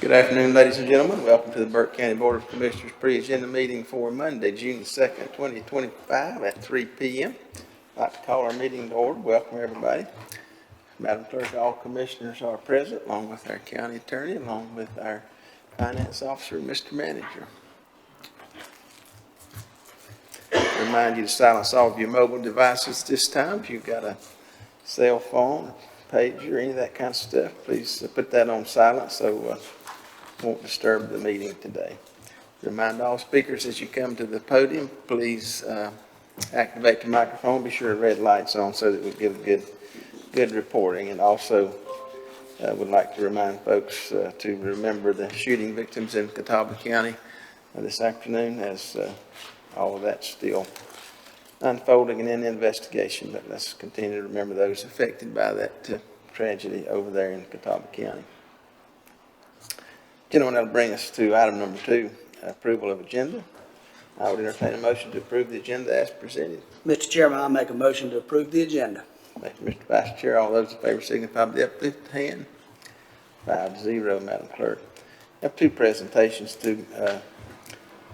Good afternoon, ladies and gentlemen. Welcome to the Burke County Board of Commissioners pre-agenda meeting for Monday, June the 2nd, 2025 at 3 p.m. I'd like to call our meeting to order. Welcome, everybody. Madam Clerk, all commissioners are present, along with our county attorney, along with our finance officer, Mr. Manager. Remind you to silence all of your mobile devices this time. If you've got a cell phone, pager, any of that kind of stuff, please put that on silent so won't disturb the meeting today. Remind all speakers as you come to the podium, please activate the microphone. Be sure the red light's on so that we get a good reporting. And also would like to remind folks to remember the shooting victims in Catawba County this afternoon, as all of that's still unfolding and in investigation. But let's continue to remember those affected by that tragedy over there in Catawba County. Gentlemen, that'll bring us to item number 2, approval of agenda. I would entertain a motion to approve the agenda as presented. Mr. Chairman, I make a motion to approve the agenda. Thank you, Mr. Vice Chair. All those in favor signify by the uplifted hand. 5-0, Madam Clerk. I have 2 presentations to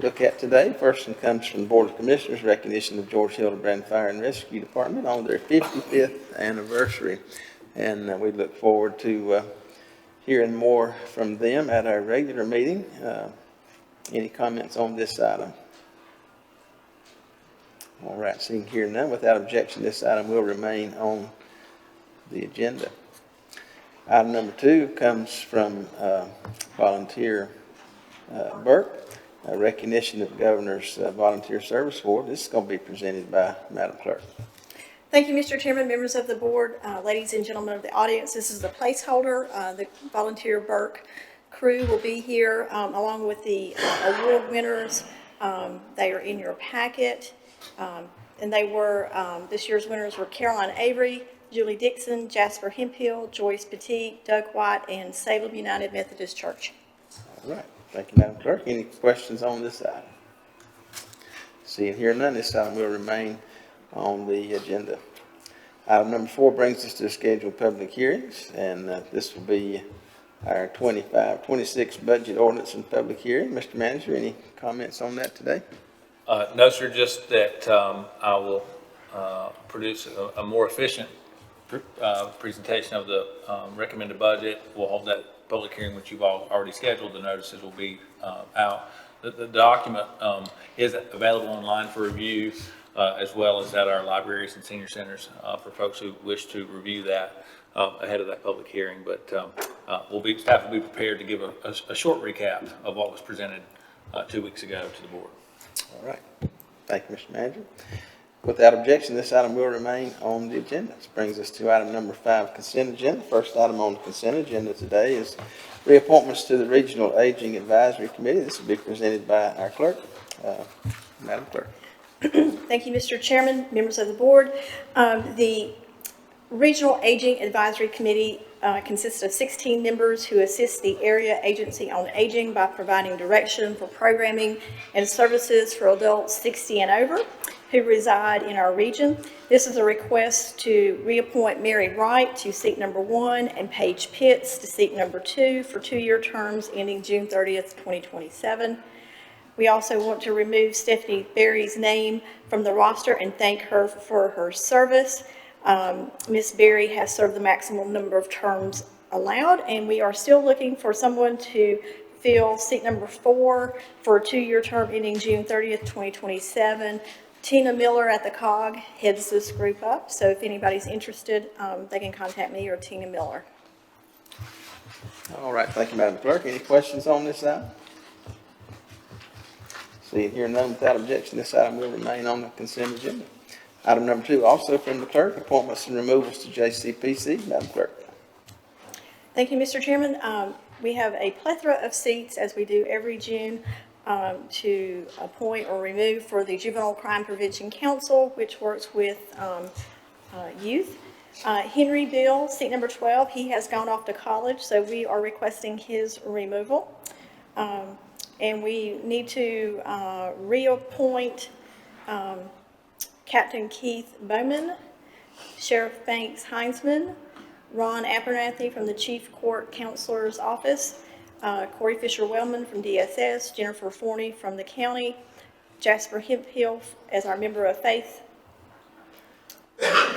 look at today. First one comes from the Board of Commissioners, recognition of George Hildebrand Fire and Rescue Department on their 55th anniversary. And we look forward to hearing more from them at our regular meeting. Any comments on this item? All right, seeing here none, without objection, this item will remain on the agenda. Item number 2 comes from Volunteer Burke, a recognition of the Governor's Volunteer Service Award. This is going to be presented by Madam Clerk. Thank you, Mr. Chairman, members of the board, ladies and gentlemen of the audience. This is the placeholder. The Volunteer Burke crew will be here along with the award winners. They are in your packet. And they were, this year's winners were Caroline Avery, Julie Dixon, Jasper Hemphill, Joyce Petit, Doug White, and Salem United Methodist Church. All right. Thank you, Madam Clerk. Any questions on this item? Seeing here none, this item will remain on the agenda. Item number 4 brings us to scheduled public hearings, and this will be our 25-26 budget ordinance and public hearing. Mr. Manager, any comments on that today? No, sir, just that I will produce a more efficient presentation of the recommended budget. We'll hold that public hearing, which you've all already scheduled. The notices will be out. The document is available online for review, as well as at our libraries and senior centers for folks who wish to review that ahead of that public hearing. But staff will be prepared to give a short recap of what was presented 2 weeks ago to the board. All right. Thank you, Mr. Manager. Without objection, this item will remain on the agenda. This brings us to item number 5, consent agenda. First item on the consent agenda today is reappointments to the Regional Aging Advisory Committee. This will be presented by our clerk, Madam Clerk. Thank you, Mr. Chairman, members of the board. The Regional Aging Advisory Committee consists of 16 members who assist the Area Agency on Aging by providing direction for programming and services for adults 60 and over who reside in our region. This is a request to reappoint Mary Wright to seat number 1 and Paige Pitts to seat number 2 for 2-year terms ending June 30th, 2027. We also want to remove Stephanie Berry's name from the roster and thank her for her service. Ms. Berry has served the maximum number of terms allowed, and we are still looking for someone to fill seat number 4 for a 2-year term ending June 30th, 2027. Tina Miller at the COG heads this group up, so if anybody's interested, they can contact me or Tina Miller. All right. Thank you, Madam Clerk. Any questions on this item? Seeing here none, without objection, this item will remain on the consent agenda. Item number 2, also from the clerk, appointments and removals to JCPC. Madam Clerk. Thank you, Mr. Chairman. We have a plethora of seats, as we do every June, to appoint or remove for the Juvenile Crime Prevention Council, which works with youth. Henry Bill, seat number 12, he has gone off to college, so we are requesting his removal. And we need to reappoint Captain Keith Bowman, Sheriff Banks Heinzman, Ron Abernathy from the Chief Court Counselor's Office, Corey Fisher-Wellman from DSS, Jennifer Forney from the county, Jasper Hemphill as our member of faith,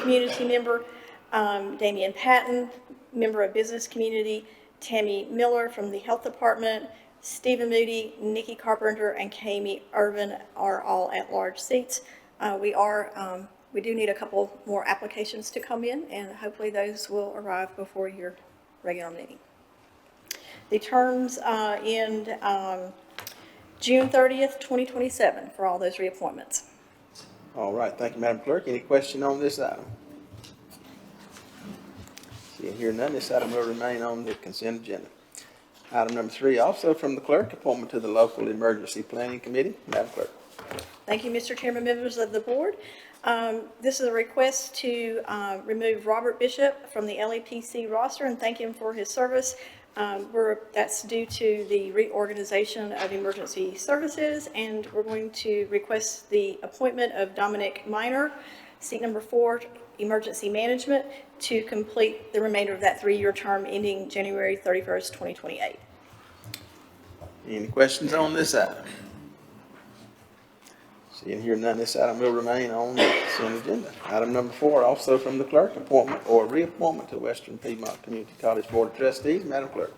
community member, Damian Patton, member of business community, Tammy Miller from the health department, Stephen Moody, Nikki Carpenter, and Kami Irvin are all at-large seats. We do need a couple more applications to come in, and hopefully those will arrive before your regular meeting. The terms end June 30th, 2027 for all those reappointments. All right, thank you, Madam Clerk. Any question on this item? Seeing here none, this item will remain on the consent agenda. Item number 3, also from the clerk, appointment to the local emergency planning committee. Madam Clerk. Thank you, Mr. Chairman, members of the board. This is a request to remove Robert Bishop from the LEPC roster and thank him for his service. That's due to the reorganization of emergency services, and we're going to request the appointment of Dominic Minor, seat number 4, emergency management, to complete the remainder of that 3-year term ending January 31st, 2028. Any questions on this item? Seeing here none, this item will remain on the consent agenda. Item number 4, also from the clerk, appointment or reappointment to Western Piedmont Community College Board of Trustees. Madam Clerk.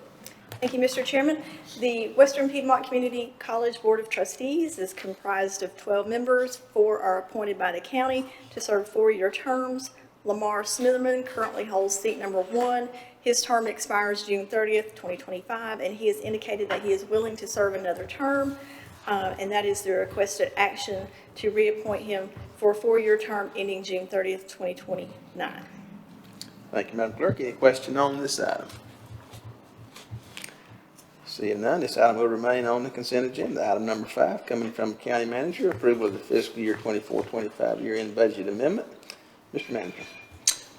Thank you, Mr. Chairman. The Western Piedmont Community College Board of Trustees is comprised of 12 members. 4 are appointed by the county to serve 4-year terms. Lamar Smitherman currently holds seat number 1. His term expires June 30th, 2025, and he has indicated that he is willing to serve another term, and that is the requested action to reappoint him for a 4-year term ending June 30th, 2029. Thank you, Madam Clerk. Any question on this item? Seeing none, this item will remain on the consent agenda. Item number 5, coming from the county manager, approval of the fiscal year 24-25 year-end budget amendment. Mr. Manager.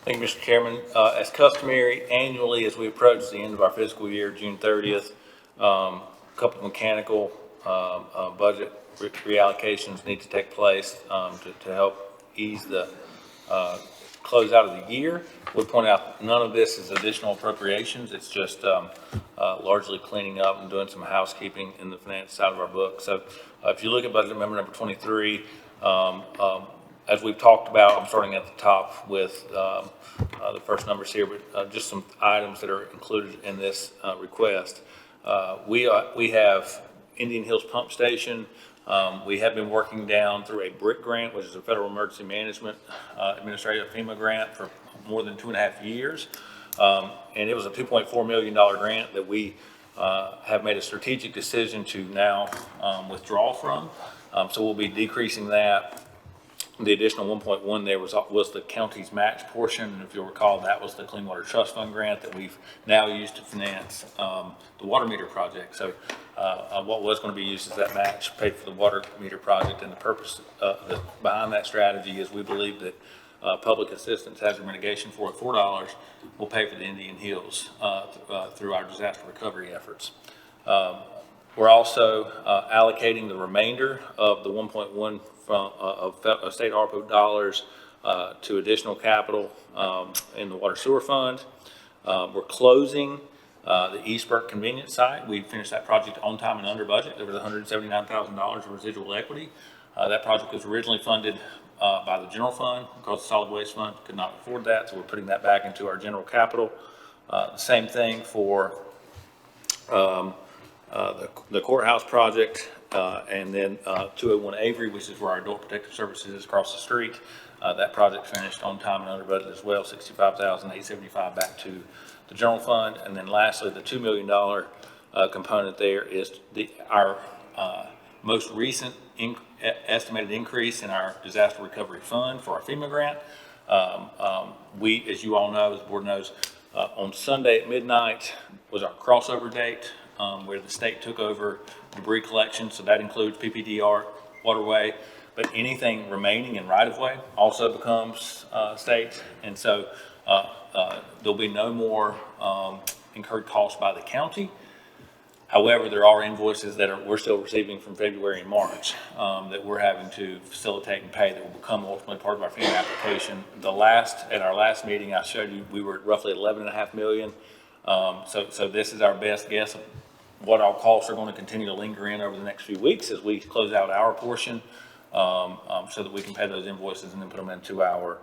Thank you, Mr. Chairman. As customary, annually, as we approach the end of our fiscal year, June 30th, a couple of mechanical budget reallocations need to take place to help ease the close out of the year. We'll point out none of this is additional appropriations. It's just largely cleaning up and doing some housekeeping in the finance side of our book. So if you look at budget amendment number 23, as we've talked about, I'm starting at the top with the first numbers here, but just some items that are included in this request. We have Indian Hills Pump Station. We have been working down through a BRIC grant, which is a Federal Emergency Management Administrative FEMA grant for more than 2.5 years. And it was a $2.4 million grant that we have made a strategic decision to now withdraw from. So we'll be decreasing that. The additional 1.1 there was the county's match portion. And if you'll recall, that was the Clean Water Trust Fund grant that we've now used to finance the water meter project. So what was going to be used as that match paid for the water meter project, and the purpose behind that strategy is we believe that public assistance hazard mitigation for $4 will pay for the Indian Hills through our disaster recovery efforts. We're also allocating the remainder of the 1.1 of state ARPA dollars to additional capital in the water sewer fund. We're closing the East Burke convenience site. We finished that project on time and under budget. There was $179,000 of residual equity. That project was originally funded by the general fund because the solid waste fund could not afford that, so we're putting that back into our general capital. The same thing for the courthouse project, and then 201 Avery, which is where our adult protective services is across the street. That project finished on time and under budget as well, $65,875 back to the general fund. And then lastly, the $2 million component there is our most recent estimated increase in our disaster recovery fund for our FEMA grant. We, as you all know, as the board knows, on Sunday at midnight was our crossover date, where the state took over debris collection. So that includes PPDR, waterway, but anything remaining in right-of-way also becomes state. And so there'll be no more incurred costs by the county. However, there are invoices that we're still receiving from February and March that we're having to facilitate and pay that will become ultimately part of our FEMA application. At our last meeting, I showed you we were at roughly $11.5 million. So this is our best guess what our costs are going to continue to linger in over the next few weeks as we close out our portion, so that we can pay those invoices and then put them into our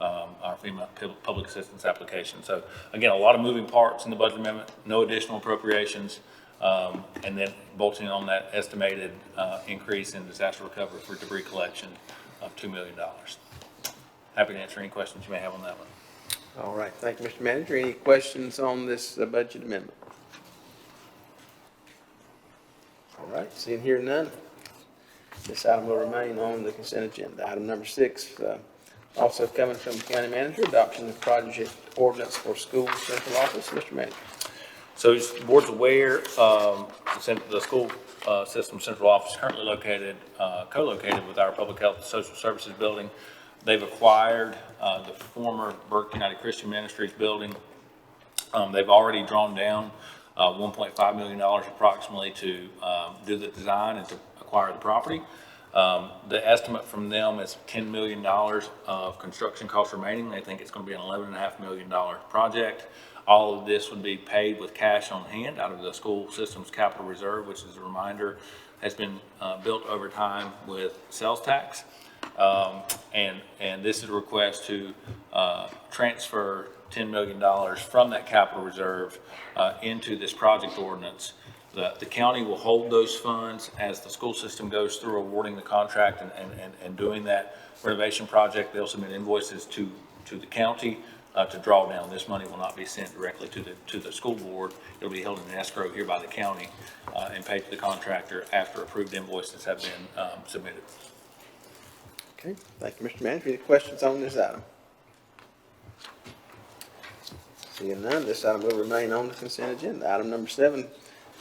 FEMA public assistance application. So again, a lot of moving parts in the budget amendment, no additional appropriations, and then bolting on that estimated increase in disaster recovery for debris collection of $2 million. Happy to answer any questions you may have on that one. All right, thank you, Mr. Manager. Any questions on this budget amendment? All right, seeing here none, this item will remain on the consent agenda. Item number 6, also coming from the county manager, adoption of project ordinance for school central office. Mr. Manager. So as the board's aware, the school system central office is currently located, co-located with our public health and social services building. They've acquired the former Burke United Christian Ministries building. They've already drawn down $1.5 million approximately to do the design and to acquire the property. The estimate from them is $10 million of construction costs remaining. They think it's going to be an $11.5 million project. All of this would be paid with cash on hand out of the school system's capital reserve, which, as a reminder, has been built over time with sales tax. And this is a request to transfer $10 million from that capital reserve into this project ordinance. The county will hold those funds as the school system goes through awarding the contract and doing that renovation project. They'll submit invoices to the county to draw down. This money will not be sent directly to the school board. It'll be held in an escrow here by the county and paid to the contractor after approved invoices have been submitted. Okay, thank you, Mr. Manager. Any questions on this item? Seeing none, this item will remain on the consent agenda. Item number 7,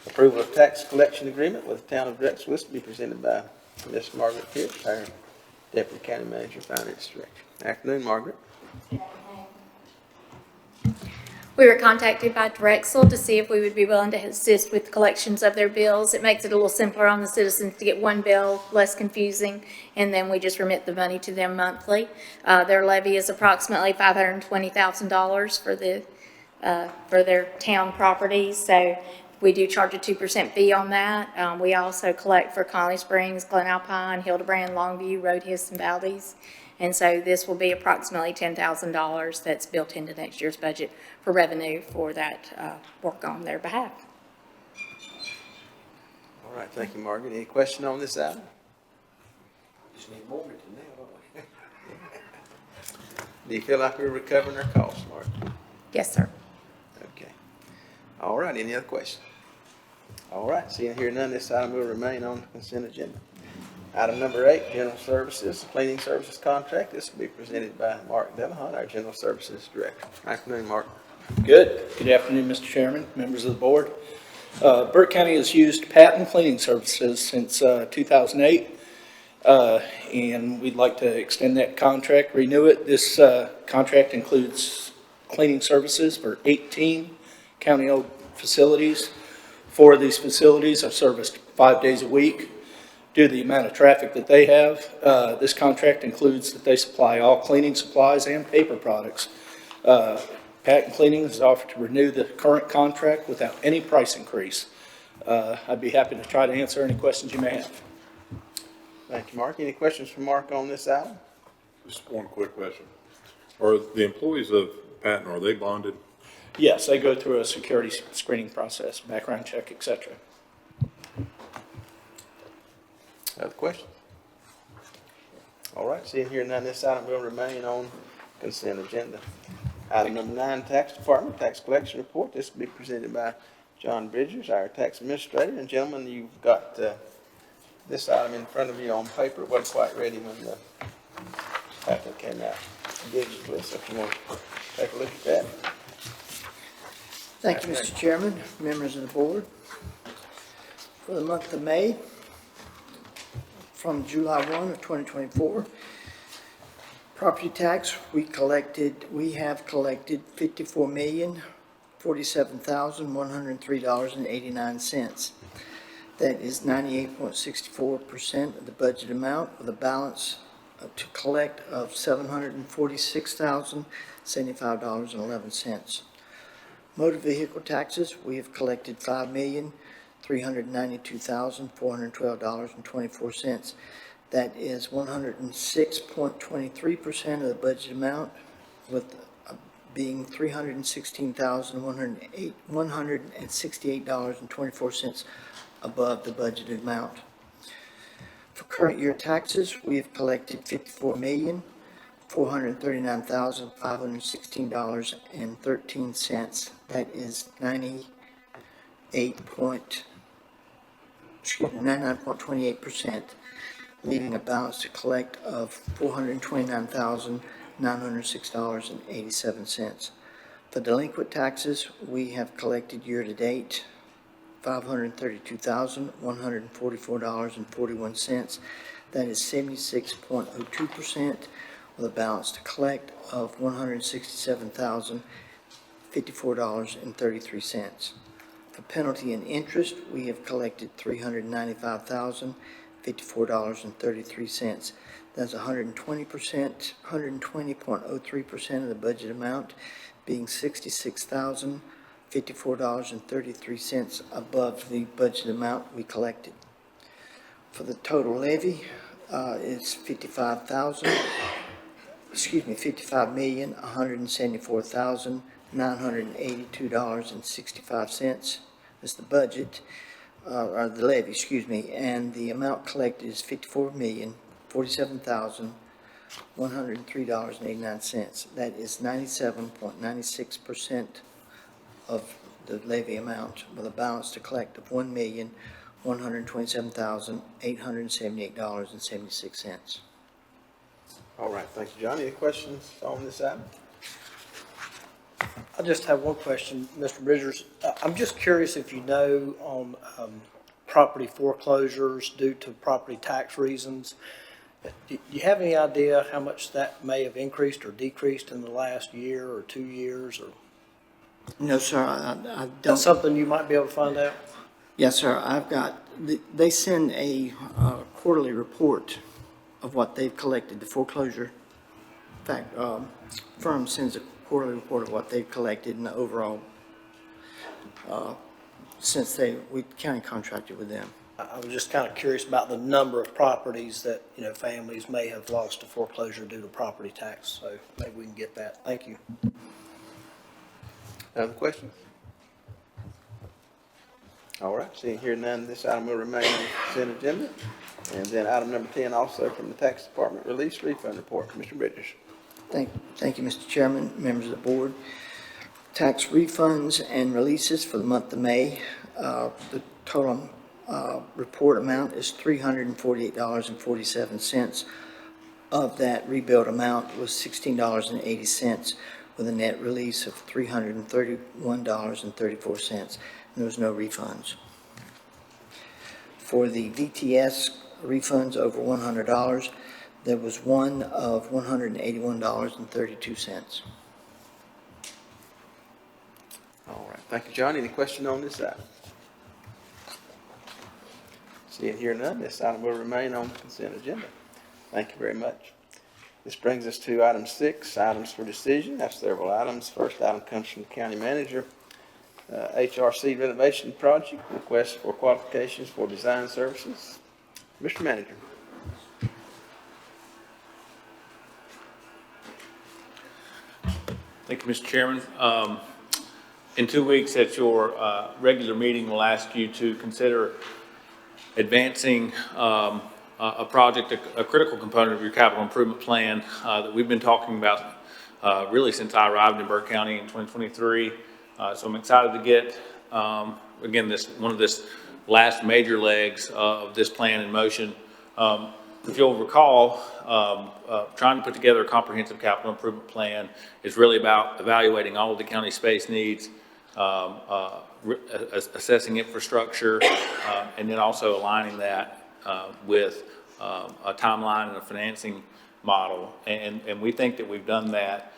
approval of tax collection agreement with the town of Drexel. This will be presented by Ms. Margaret Pierce, our Deputy County Manager, Finance Director. Afternoon, Margaret. We were contacted by Drexel to see if we would be willing to assist with collections of their bills. It makes it a little simpler on the citizens to get one bill, less confusing, and then we just remit the money to them monthly. Their levy is approximately $520,000 for their town properties, so we do charge a 2% fee on that. We also collect for Conley Springs, Glen Alpine, Hildebrand, Longview, Roadhiss, and Valdez. And so this will be approximately $10,000 that's built into next year's budget for revenue for that work on their behalf. All right, thank you, Margaret. Any question on this item? Just need Morgan to now, don't we? Do you feel like we're recovering our costs, Margaret? Yes, sir. Okay. All right, any other questions? All right, seeing here none, this item will remain on the consent agenda. Item number 8, General Services, Cleaning Services Contract. This will be presented by Mark Delahunt, our General Services Director. Afternoon, Mark. Good afternoon, Mr. Chairman, members of the board. Burke County has used Patton Cleaning Services since 2008, and we'd like to extend that contract, renew it. This contract includes cleaning services for 18 county-owned facilities. 4 of these facilities are serviced 5 days a week. Due to the amount of traffic that they have, this contract includes that they supply all cleaning supplies and paper products. Patton Cleaning is offered to renew the current contract without any price increase. I'd be happy to try to answer any questions you may have. Thank you, Mark. Any questions for Mark on this item? Just one quick question. Are the employees of Patton, are they bonded? Yes, they go through a security screening process, background check, et cetera. Other questions? All right, seeing here none, this item will remain on consent agenda. Item number 9, Tax Department, Tax Collection Report. This will be presented by John Bridgers, our Tax Administrator. And gentlemen, you've got this item in front of you on paper. It wasn't quite ready when the packet came out digitally, so if you want to take a look at that. Thank you, Mr. Chairman, members of the board. For the month of May, from July 1 of 2024, property tax, we have collected $54,047,103.89. That is 98.64% of the budget amount, with a balance to collect of $746,075.11. Motor vehicle taxes, we have collected $5,300,000. $392,412.24. That is 106.23% of the budget amount, with being $168.24 above the budgeted amount. For current year taxes, we have collected $54,439,516.13. That is 99.28%, leaving a balance to collect of $429,906.87. For delinquent taxes, we have collected year-to-date $532,144.41. That is 76.02%, with a balance to collect of $167,054.33. For penalty and interest, we have collected $395,054.33. That's 120.03% of the budget amount, being $66,054.33 above the budget amount we collected. For the total levy, it's $55,174,982.65. That's the budget, or the levy, and the amount collected is $54,047,103.89. That is 97.96% of the levy amount, with a balance to collect of $1,127,878.76. All right, thank you, John. Any questions on this item? I just have one question, Mr. Bridgers. I'm just curious if you know on property foreclosures due to property tax reasons, do you have any idea how much that may have increased or decreased in the last year or 2 years? Or No, sir, I that's don't. something you might be able to find out? Yes, sir, I've got, they send a quarterly report of what they've collected, the foreclosure. In fact, firm sends a quarterly report of what they've collected and the overall, since we county contracted with them. I was just kind of curious about the number of properties that, families may have lost to foreclosure due to property tax, so maybe we can get that. Thank you. Other questions? All right, seeing here none, this item will remain on the consent agenda. And then item number 10, also from the Tax Department, release refund report. Commissioner Bridges. Thank you, Mr. Chairman, members of the board. Tax refunds and releases for the month of May. The total report amount is $348.47. Of that rebuild amount was $16.80, with a net release of $331.34, and there was no refunds. For the VTS refunds over $100, there was one of $181.32. All right, thank you, John. Any question on this item? Seeing here none, this item will remain on the consent agenda. Thank you very much. This brings us to item 6, items for decision. That's several items. First item comes from the county manager. HRC renovation project, request for qualifications for design services. Mr. Manager. Thank you, Mr. Chairman. In 2 weeks at your regular meeting, we'll ask you to consider advancing a project, a critical component of your capital improvement plan that we've been talking about really since I arrived in Burke County in 2023. So I'm excited to get, again, one of this last major legs of this plan in motion. If you'll recall, trying to put together a comprehensive capital improvement plan is really about evaluating all of the county space needs, assessing infrastructure, and then also aligning that with a timeline and a financing model. And we think that we've done that.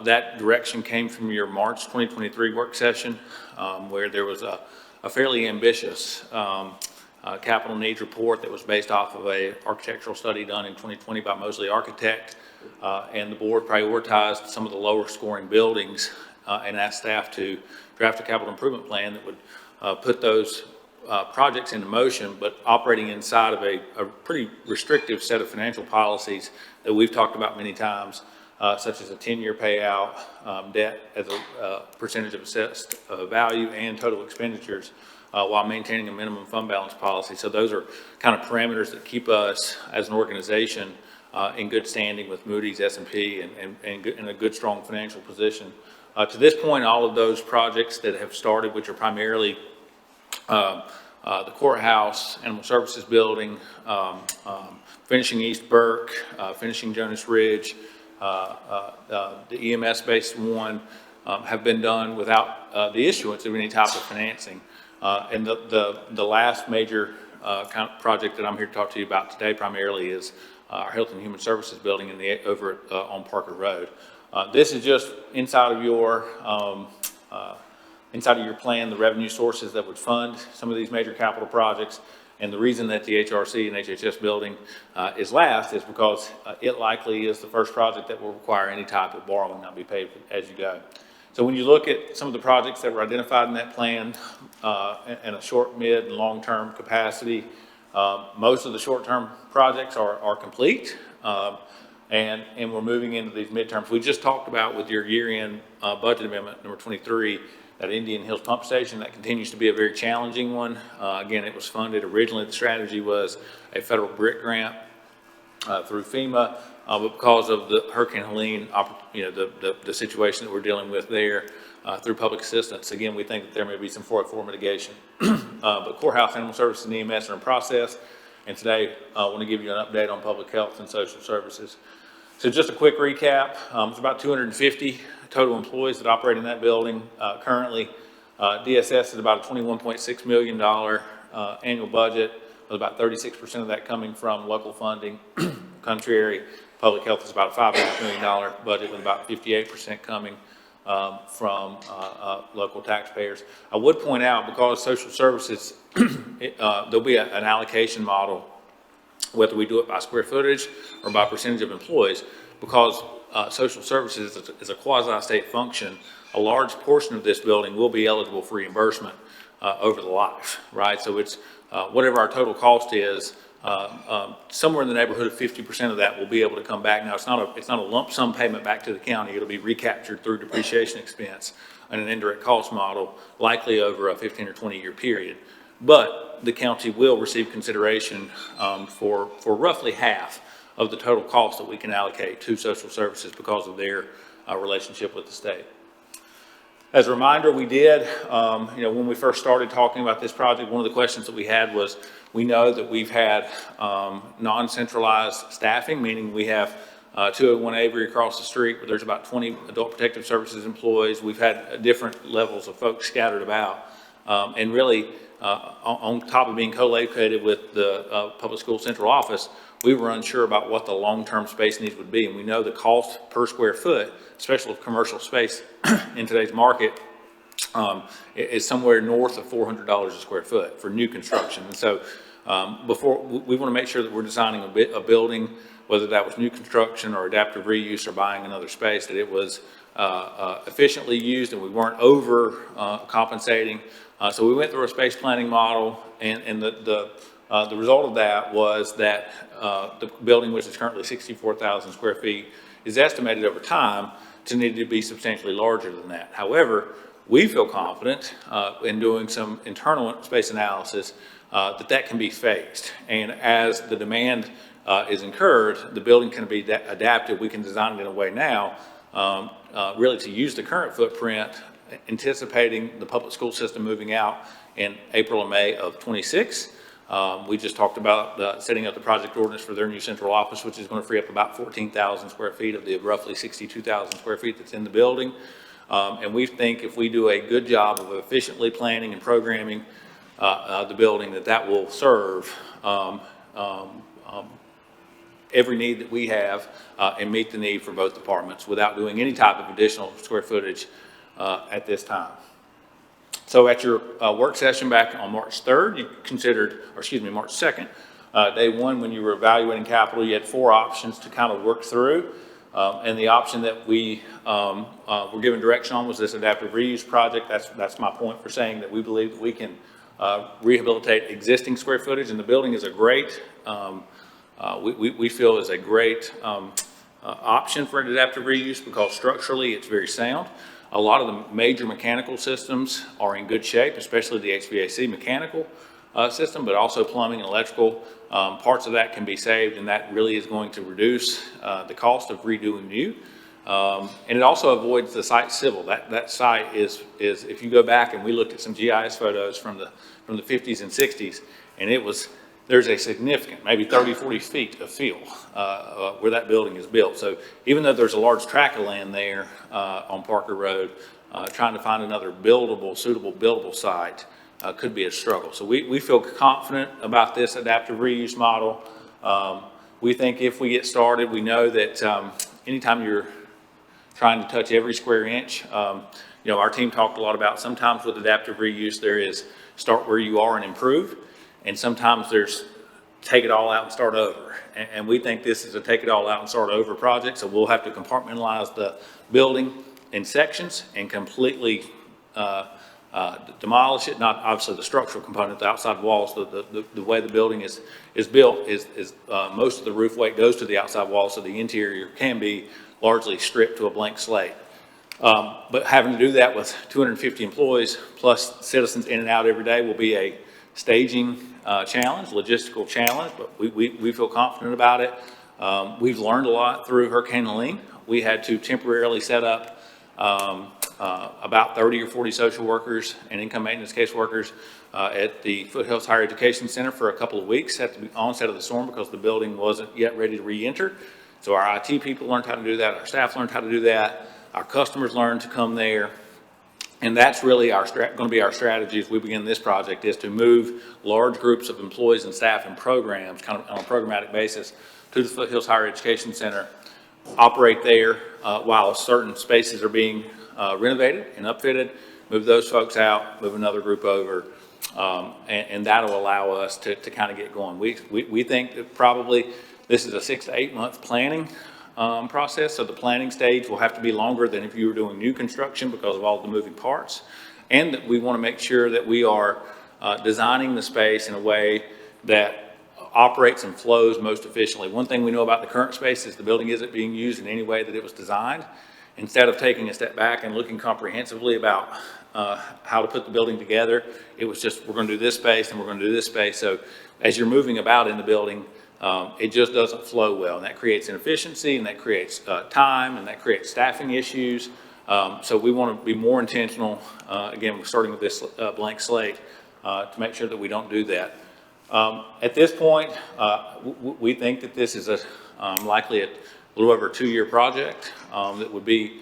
That direction came from your March 2023 work session, where there was a fairly ambitious capital needs report that was based off of a architectural study done in 2020 by Mosley Architect, and the board prioritized some of the lower scoring buildings and asked staff to draft a capital improvement plan that would put those projects into motion, but operating inside of a pretty restrictive set of financial policies that we've talked about many times, such as a 10-year payout, debt as a percentage of assessed value, and total expenditures, while maintaining a minimum fund balance policy. So those are kind of parameters that keep us as an organization in good standing with Moody's, S&P, and in a good, strong financial position. To this point, all of those projects that have started, which are primarily the courthouse, animal services building, finishing East Burke, finishing Jonas Ridge, the EMS-based one, have been done without the issuance of any type of financing. And the last major kind of project that I'm here to talk to you about today primarily is our Health and Human Services building over on Parker Road. This is just inside of your plan, the revenue sources that would fund some of these major capital projects. And the reason that the HRC and HHS building is last is because it likely is the first project that will require any type of borrowing, not be paid as you go. So when you look at some of the projects that were identified in that plan in a short, mid, and long-term capacity, most of the short-term projects are complete. And we're moving into these midterms. We just talked about with your year-end budget amendment number 23, that Indian Hills Pump Station, that continues to be a very challenging one. Again, it was funded originally. The strategy was a federal BRIC grant through FEMA, but because of the Hurricane Helene, the situation that we're dealing with there through public assistance, again, we think that there may be some 404 mitigation. But courthouse, animal services, and EMS are in process. And today, I want to give you an update on public health and social services. So just a quick recap, it's about 250 total employees that operate in that building currently. DSS is about a $21.6 million annual budget, with about 36% of that coming from local funding. Contrary, public health is about a $5.5 million budget, with about 58% coming from local taxpayers. I would point out, because social services, there'll be an allocation model, whether we do it by square footage or by percentage of employees, because social services is a quasi-state function. A large portion of this building will be eligible for reimbursement over the life, right? So it's whatever our total cost is, somewhere in the neighborhood of 50% of that will be able to come back. Now, it's not a lump sum payment back to the county. It'll be recaptured through depreciation expense and an indirect cost model, likely over a 15 or 20 year period. But the county will receive consideration for roughly half of the total cost that we can allocate to social services because of their relationship with the state. As a reminder, we did, when we first started talking about this project, one of the questions that we had was, we know that we've had non-centralized staffing, meaning we have 201 Avery across the street, where there's about 20 adult protective services employees. We've had different levels of folks scattered about, and really, on top of being co-located with the public school central office, we were unsure about what the long-term space needs would be. And we know the cost per square foot, especially of commercial space in today's market, is somewhere north of $400 a square foot for new construction. And so before, we want to make sure that we're designing a building, whether that was new construction or adaptive reuse or buying another space, that it was efficiently used and we weren't over compensating. So we went through a space planning model, and the result of that was that the building, which is currently 64,000 square feet, is estimated over time to need to be substantially larger than that. However, we feel confident in doing some internal space analysis that can be phased. And as the demand is incurred, the building can be adapted. We can design it in a way now really to use the current footprint, anticipating the public school system moving out in April and May of 26. We just talked about setting up the project ordinance for their new central office, which is going to free up about 14,000 square feet of the roughly 62,000 square feet that's in the building. And we think if we do a good job of efficiently planning and programming the building, that will serve every need that we have and meet the need for both departments without doing any type of additional square footage at this time. So at your work session back on March 3rd, you considered, or excuse me, March 2nd, day one, when you were evaluating capital, you had 4 options to kind of work through. And the option that we were given direction on was this adaptive reuse project. That's my point for saying that we believe that we can rehabilitate existing square footage, and the building is a great, we feel is a great option for adaptive reuse because structurally it's very sound. A lot of the major mechanical systems are in good shape, especially the HVAC mechanical system, but also plumbing and electrical. Parts of that can be saved, and that really is going to reduce the cost of redoing new. And it also avoids the site civil. That site is if you go back and we looked at some GIS photos from the 50s and 60s, and there's a significant, maybe 30, 40 feet of field where that building is built. So even though there's a large tract of land there on Parker Road, trying to find another suitable buildable site could be a struggle. So we feel confident about this adaptive reuse model. We think if we get started, we know that anytime you're trying to touch every square inch, our team talked a lot about sometimes with adaptive reuse, there is start where you are and improve. And sometimes there's take it all out and start over. And we think this is a take it all out and start over project. So we'll have to compartmentalize the building in sections and completely demolish it. Not obviously the structural component, the outside walls, the way the building is built is most of the roof weight goes to the outside wall. So the interior can be largely stripped to a blank slate. But having to do that with 250 employees plus citizens in and out every day will be a staging challenge, logistical challenge, but we feel confident about it. We've learned a lot through Hurricane Helene. We had to temporarily set up about 30 or 40 social workers and income maintenance caseworkers at the Foothills Higher Education Center for a couple of weeks at the onset of the storm because the building wasn't yet ready to re-enter. So our IT people learned how to do that, our staff learned how to do that, our customers learned to come there. And that's really going to be our strategy as we begin this project, is to move large groups of employees and staff and programs kind of on a programmatic basis to the Foothills Higher Education Center, operate there while certain spaces are being renovated and upfitted, move those folks out, move another group over, and that'll allow us to kind of get going. We think that probably this is a 6 to 8 month planning process. So the planning stage will have to be longer than if you were doing new construction because of all the moving parts. And that we want to make sure that we are designing the space in a way that operates and flows most efficiently. One thing we know about the current space is the building isn't being used in any way that it was designed. Instead of taking a step back and looking comprehensively about how to put the building together, it was just, we're going to do this space and we're going to do this space. So as you're moving about in the building, it just doesn't flow well, and that creates inefficiency, and that creates time, and that creates staffing issues. So we want to be more intentional, again, starting with this blank slate, to make sure that we don't do that. At this point, we think that this is likely a little over a 2-year project that would be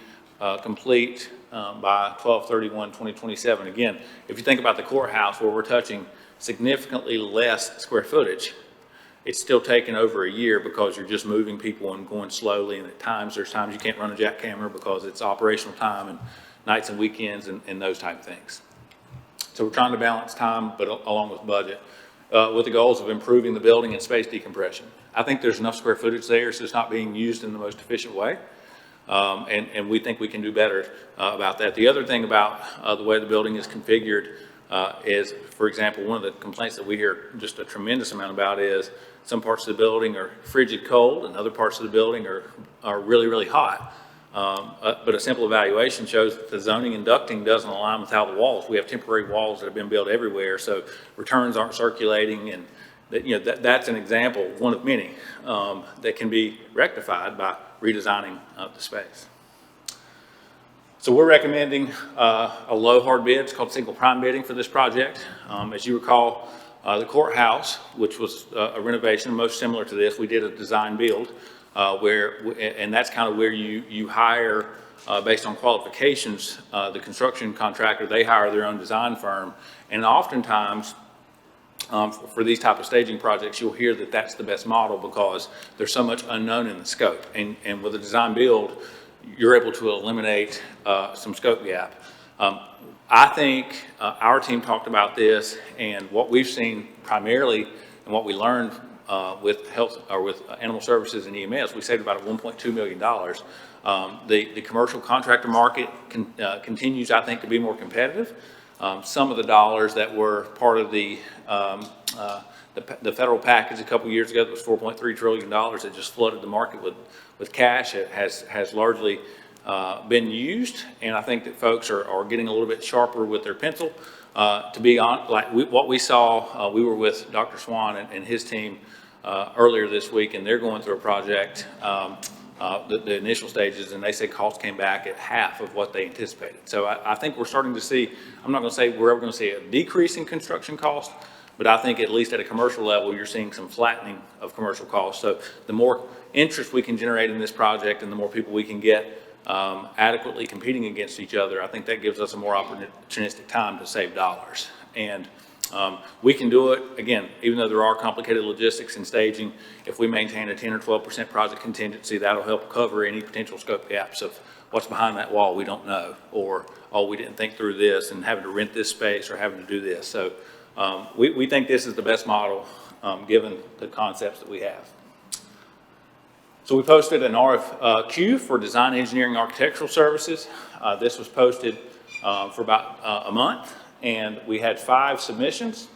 complete by 12/31/2027. Again, if you think about the courthouse where we're touching significantly less square footage, it's still taking over a year because you're just moving people and going slowly, and at times there's times you can't run a jackhammer because it's operational time and nights and weekends and those type of things. So we're trying to balance time but along with budget with the goals of improving the building and space decompression. I think there's enough square footage there, so it's not being used in the most efficient way. And we think we can do better about that. The other thing about the way the building is configured is, for example, one of the complaints that we hear just a tremendous amount about is some parts of the building are frigid cold and other parts of the building are really, really hot. But a simple evaluation shows that the zoning and ducting doesn't align with how the walls. We have temporary walls that have been built everywhere, so returns aren't circulating, and that's an example, one of many, that can be rectified by redesigning the space. So we're recommending a low hard bid. It's called single prime bidding for this project. As you recall, the courthouse, which was a renovation most similar to this, we did a design build and that's kind of where you hire based on qualifications. The construction contractor, they hire their own design firm, and oftentimes for these type of staging projects, you'll hear that that's the best model because there's so much unknown in the scope. And with a design build, you're able to eliminate some scope gap. I think our team talked about this, and what we've seen primarily and what we learned with health or with animal services and EMS, we saved about $1.2 million. The commercial contractor market continues, I think, to be more competitive. some of the dollars that were part of the federal package a couple years ago that was $4.3 trillion that just flooded the market with cash. It has largely been used, and I think that folks are getting a little bit sharper with their pencil. To be honest, what we saw, we were with Dr. Swan and his team earlier this week, and they're going through a project, the initial stages, and they say costs came back at half of what they anticipated. So I think we're starting to see, I'm not going to say we're ever going to see a decrease in construction costs, but I think at least at a commercial level, you're seeing some flattening of commercial costs. So the more interest we can generate in this project and the more people we can get adequately competing against each other, I think that gives us a more opportunistic time to save dollars. And we can do it, again, even though there are complicated logistics and staging, if we maintain a 10 or 12% project contingency, that'll help cover any potential scope gaps of what's behind that wall we don't know, or, oh, we didn't think through this and having to rent this space or having to do this. So we think this is the best model given the concepts that we have. So we posted an RFQ for design, engineering, architectural services. This was posted for about a month, and we had 5 submissions.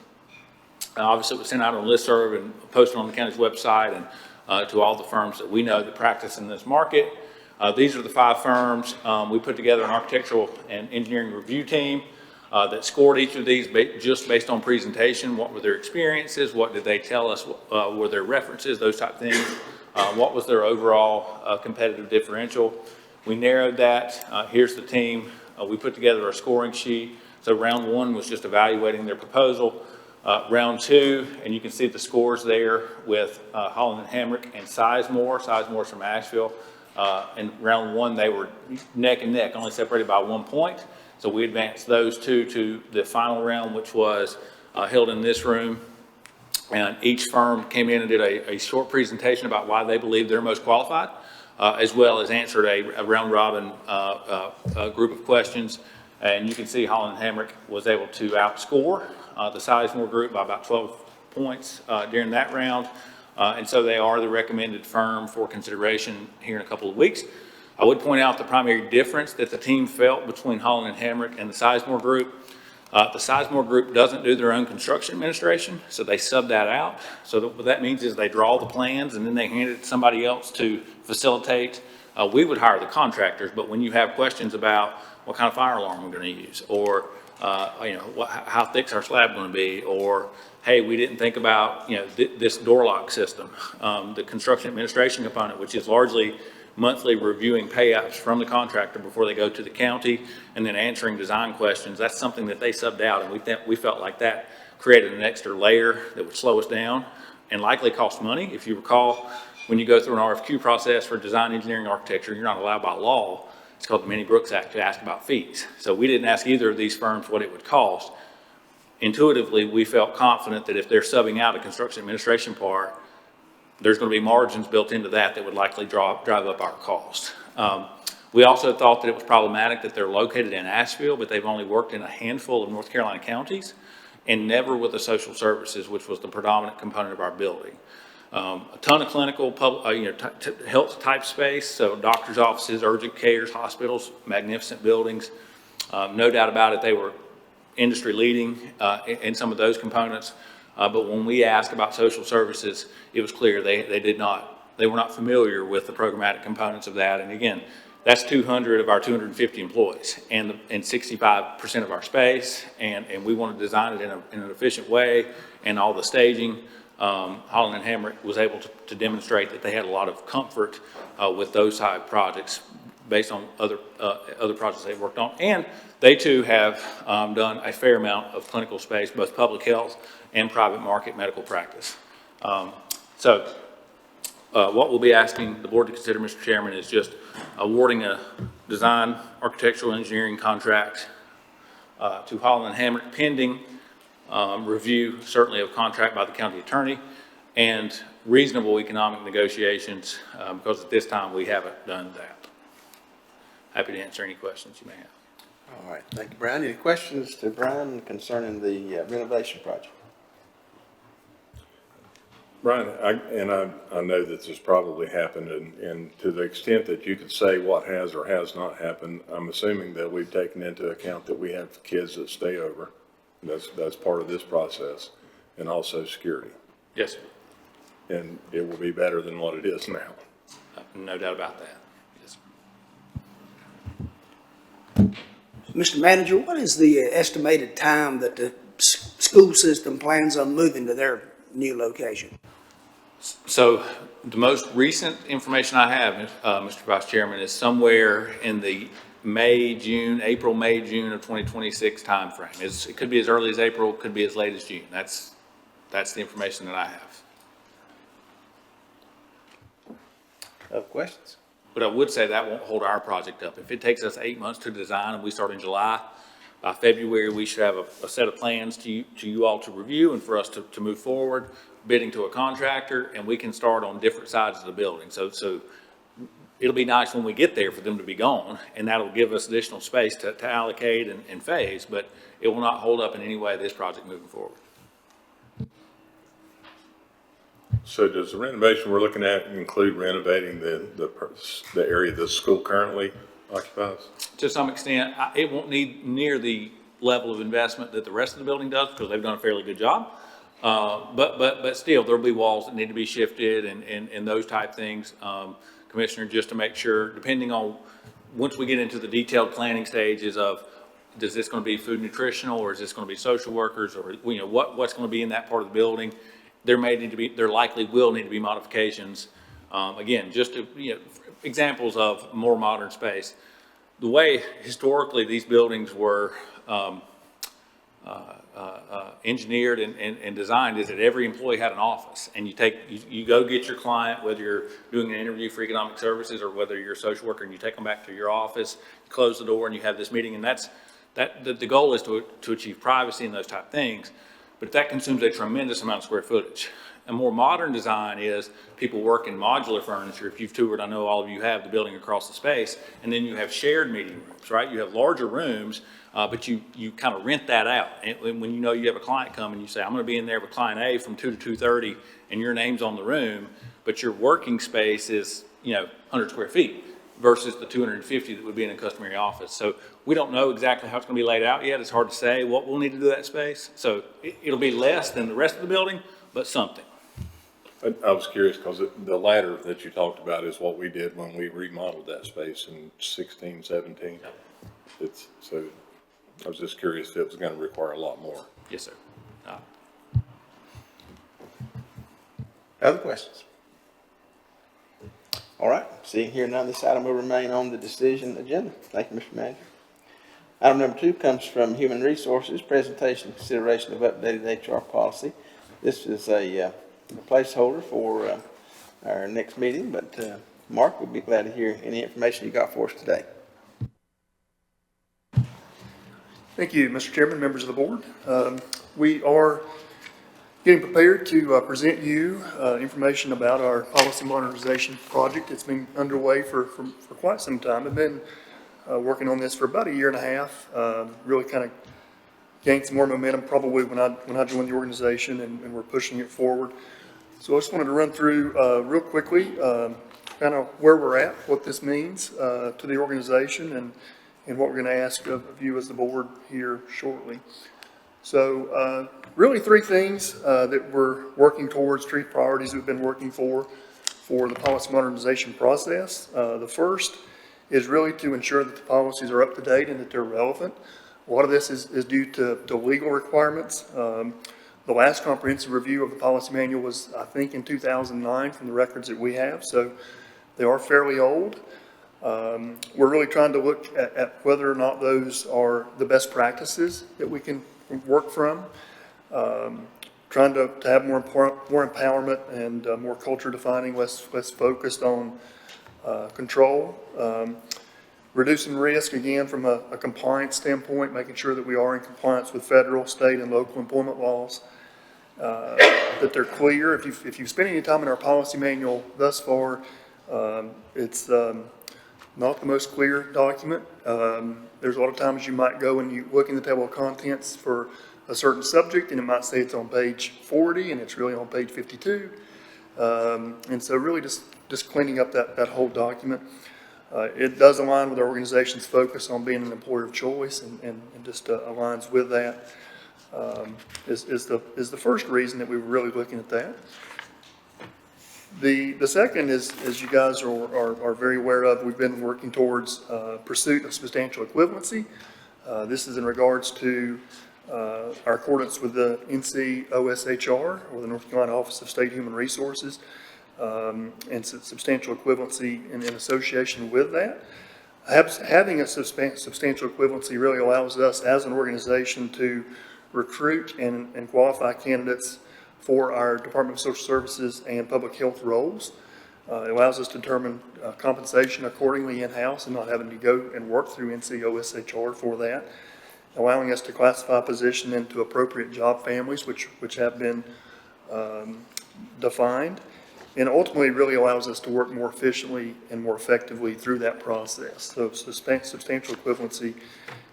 Obviously, it was sent out on listserv and posted on the county's website and to all the firms that we know that practice in this market. These are the 5 firms. We put together an architectural and engineering review team that scored each of these just based on presentation. What were their experiences? What did they tell us? Were their references? Those type of things. What was their overall competitive differential? We narrowed that. Here's the team. We put together a scoring sheet. So round 1 was just evaluating their proposal. Round 2, and you can see the scores there with Holland & Hamrick and Sizemore. Sizemore's from Asheville. In round 1, they were neck and neck, only separated by 1 point. So we advanced those 2 to the final round, which was held in this room. And each firm came in and did a short presentation about why they believe they're most qualified, as well as answered a round-robin group of questions. And you can see Holland & Hamrick was able to outscore the Sizemore group by about 12 points during that round. And so they are the recommended firm for consideration here in a couple of weeks. I would point out the primary difference that the team felt between Holland & Hamrick and the Sizemore group. The Sizemore group doesn't do their own construction administration, so they sub that out. So what that means is they draw the plans and then they hand it to somebody else to facilitate. We would hire the contractors, but when you have questions about what kind of fire alarm we're going to use, or how thick's our slab going to be, or hey, we didn't think about this door lock system, the construction administration component, which is largely monthly reviewing payouts from the contractor before they go to the county, and then answering design questions. That's something that they subbed out, and we felt like that created an extra layer that would slow us down and likely cost money. If you recall, when you go through an RFQ process for design, engineering, architecture, you're not allowed by law, it's called the Minnie-Brooks Act, to ask about fees. So we didn't ask either of these firms what it would cost. Intuitively, we felt confident that if they're subbing out a construction administration part, there's going to be margins built into that would likely drive up our cost. We also thought that it was problematic that they're located in Asheville, but they've only worked in a handful of North Carolina counties and never with the social services, which was the predominant component of our building. A ton of clinical health type space, so doctors' offices, urgent cares, hospitals, magnificent buildings. No doubt about it, they were industry leading in some of those components. But when we asked about social services, it was clear they were not familiar with the programmatic components of that. And again, that's 200 of our 250 employees and 65% of our space. And we want to design it in an efficient way, and all the staging. Holland & Hamrick was able to demonstrate that they had a lot of comfort with those type projects based on other projects they've worked on. And they too have done a fair amount of clinical space, both public health and private market medical practice. What we'll be asking the board to consider, Mr. Chairman, is just awarding a design, architectural, engineering contract to Holland & Hamrick pending review, certainly of contract by the county attorney, and reasonable economic negotiations, because at this time we haven't done that. Happy to answer any questions you may have. All right, thank you, Brian. Any questions to Brian concerning the renovation project? Brian, I know that this probably happened, and to the extent that you could say what has or has not happened, I'm assuming that we've taken into account that we have kids that stay over. That's part of this process, and also security. Yes, sir. And it will be better than what it is now. No doubt about that. Yes, sir. Mr. Manager, what is the estimated time that the school system plans on moving to their new location? So the most recent information I have, Mr. Vice Chairman, is somewhere in the April, May, June of 2026 timeframe. It could be as early as April, could be as late as June. That's the information that I have. Other questions? But I would say that won't hold our project up. If it takes us 8 months to design and we start in July, by February, we should have a set of plans to you all to review and for us to move forward, bidding to a contractor, and we can start on different sides of the building. So it'll be nice when we get there for them to be gone, and that'll give us additional space to allocate and phase, but it will not hold up in any way this project moving forward. So does the renovation we're looking at include renovating the area the school currently occupies? To some extent, it won't need near the level of investment that the rest of the building does because they've done a fairly good job. But still, there'll be walls that need to be shifted and those type things, Commissioner, just to make sure, depending on, once we get into the detailed planning stages of, is this going to be food nutritional or is this going to be social workers or, you know, what's going to be in that part of the building? There likely will need to be modifications. Again, just to, you know, examples of more modern space. The way historically these buildings were engineered and designed is that every employee had an office, and you go get your client, whether you're doing an interview for economic services or whether you're a social worker, and you take them back to your office, you close the door, and you have this meeting, and the goal is to achieve privacy and those type of things, but that consumes a tremendous amount of square footage. A more modern design is people work in modular furniture. If you've toured, I know all of you have the building across the space, and then you have shared meeting rooms, right? You have larger rooms, but you kind of rent that out. And when you know you have a client come and you say, I'm gonna be in there with client A from 2 to 2:30, and your name's on the room, but your working space is, 100 square feet versus the 250 that would be in a customary office. So we don't know exactly how it's gonna be laid out yet. It's hard to say what we'll need to do that space. So it'll be less than the rest of the building, but something. I was curious because the ladder that you talked about is what we did when we remodeled that space in 16, 17. So I was just curious if it was going to require a lot more. Yes, sir. Other questions? All right, seeing here none, this item will remain on the decision agenda. Thank you, Mr. Manager. Item number 2 comes from Human Resources, presentation and consideration of updated HR policy. This is a placeholder for our next meeting, but Mark, we'd be glad to hear any information you got for us today. Thank you, Mr. Chairman, members of the board. We are getting prepared to present you information about our policy modernization project. It's been underway for quite some time. I've been working on this for about 1.5 years, really kind of gained some more momentum probably when I joined the organization, and we're pushing it forward. So I just wanted to run through real quickly kind of where we're at, what this means to the organization, and what we're going to ask of you as the board here shortly. So really 3 things that we're working towards, 3 priorities we've been working for the policy modernization process. The first is really to ensure that the policies are up to date and that they're relevant. A lot of this is due to legal requirements. The last comprehensive review of the policy manual was, I think, in 2009 from the records that we have, so they are fairly old. We're really trying to look at whether or not those are the best practices that we can work from. Trying to have more empowerment and more culture defining, less focused on control. Reducing risk, again, from a compliance standpoint, making sure that we are in compliance with federal, state, and local employment laws, that they're clear. If you've spent any time in our policy manual thus far, it's not the most clear document. There's a lot of times you might go and you look in the table of contents for a certain subject, and it might say it's on page 40, and it's really on page 52. And so really just cleaning up that whole document. It does align with our organization's focus on being an employer of choice and just aligns with that. Is the first reason that we were really looking at that. The second is, as you guys are very aware of, we've been working towards pursuit of substantial equivalency. This is in regards to our accordance with the NCOSHR, or the North Carolina Office of State Human Resources, and substantial equivalency in association with that. Having a substantial equivalency really allows us as an organization to recruit and qualify candidates for our Department of Social Services and Public Health roles. It allows us to determine compensation accordingly in-house and not having to go and work through NCOSHR for that, allowing us to classify a position into appropriate job families, which have been defined, and ultimately really allows us to work more efficiently and more effectively through that process. So substantial equivalency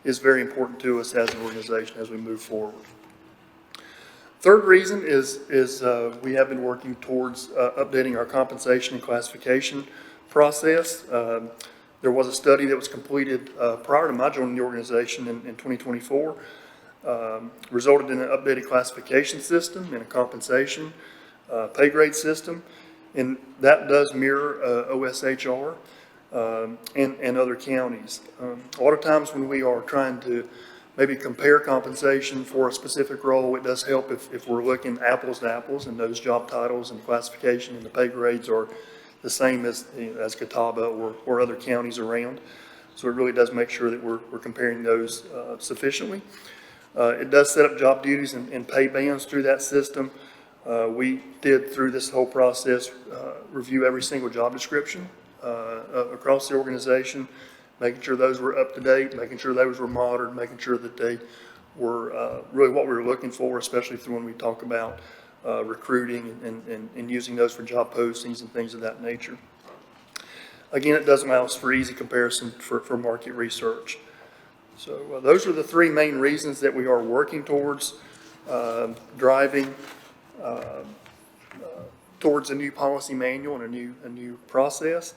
is very important to us as an organization as we move forward. Third reason is we have been working towards updating our compensation and classification process. There was a study that was completed prior to my joining the organization in 2024, resulted in an updated classification system and a compensation pay grade system, and that does mirror OSHR and other counties. A lot of times when we are trying to maybe compare compensation for a specific role, it does help if we're looking apples to apples and those job titles and classification and the pay grades are the same as Catawba or other counties around. So it really does make sure that we're comparing those sufficiently. It does set up job duties and pay bands through that system. We did, through this whole process, review every single job description across the organization, making sure those were up to date, making sure those were modern, making sure that they were really what we were looking for, especially when we talk about recruiting and using those for job postings and things of that nature. Again, it does allow us for easy comparison for market research. So those are the three main reasons that we are working towards driving towards a new policy manual and a new process.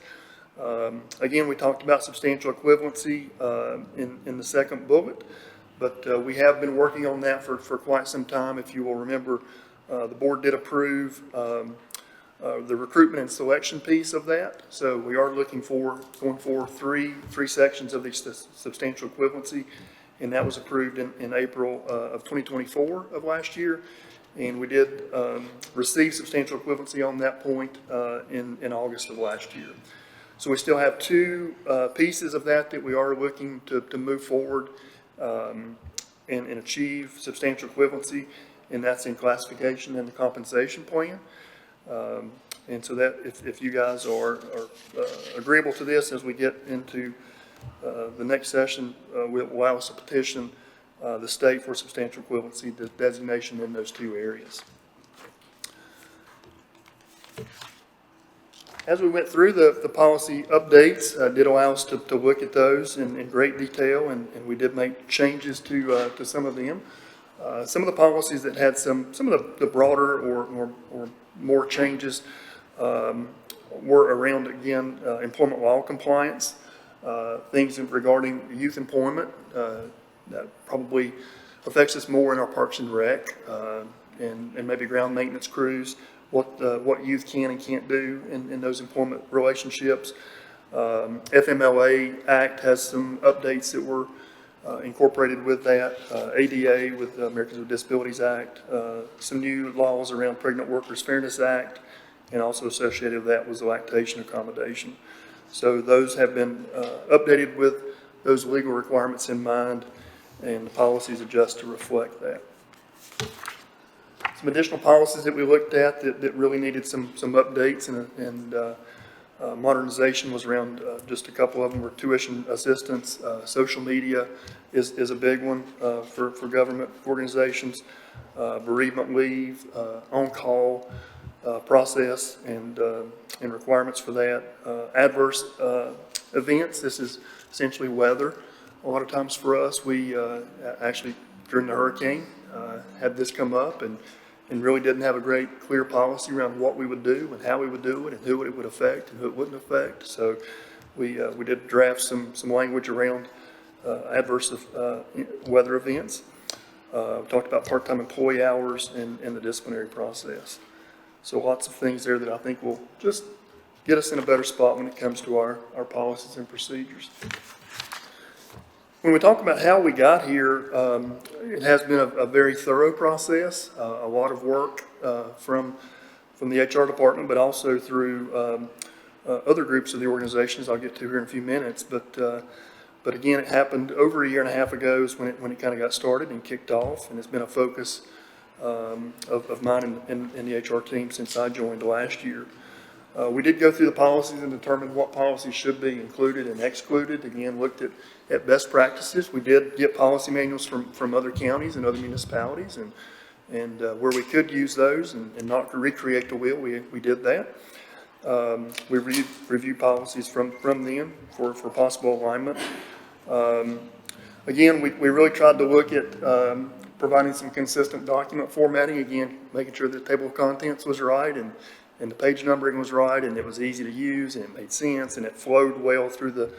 Again, we talked about substantial equivalency in the second bullet, but we have been working on that for quite some time. If you will remember, the board did approve the recruitment and selection piece of that. So we are looking for going for three sections of the substantial equivalency, and that was approved in April of 2024 of last year. And we did receive substantial equivalency on that point in August of last year. So we still have two pieces of that we are looking to move forward and achieve substantial equivalency, and that's in classification and the compensation plan. And so that if you guys are agreeable to this as we get into the next session, will allow us to petition the state for substantial equivalency designation in those two areas. As we went through the policy updates, did allow us to look at those in great detail, and we did make changes to some of them. Some of the policies that had some of the broader or more changes were around, again, employment law compliance, things regarding youth employment that probably affects us more in our Parks and Rec and maybe ground maintenance crews. What youth can and can't do in those employment relationships. FMLA Act has some updates that were incorporated with that. ADA with the Americans with Disabilities Act. Some new laws around Pregnant Workers Fairness Act, and also associated with that was the lactation accommodation. So those have been updated with those legal requirements in mind, and the policies adjust to reflect that. Some additional policies that we looked at that really needed some updates and modernization was around just a couple of them were tuition assistance. Social media is a big one for government organizations. Bereavement leave, on-call process and requirements for that. Adverse events, this is essentially weather. A lot of times for us, we actually during the hurricane had this come up and and really didn't have a great, clear policy around what we would do and how we would do it and who it would affect and who it wouldn't affect. So we did draft some language around adverse weather events. We talked about part-time employee hours and the disciplinary process. So lots of things there that I think will just get us in a better spot when it comes to our policies and procedures. When we talk about how we got here, it has been a very thorough process, a lot of work from the HR department, but also through other groups of the organizations I'll get to here in a few minutes. But again, it happened over a year and a half ago is when it kind of got started and kicked off, and it's been a focus of mine and the HR team since I joined last year. We did go through the policies and determine what policies should be included and excluded. Again, looked at best practices. We did get policy manuals from other counties and other municipalities, and where we could use those and not recreate the wheel, we did that. We reviewed policies from them for possible alignment. Again, we really tried to look at providing some consistent document formatting, again, making sure the table of contents was right and the page numbering was right, and it was easy to use, and it made sense, and it flowed well through the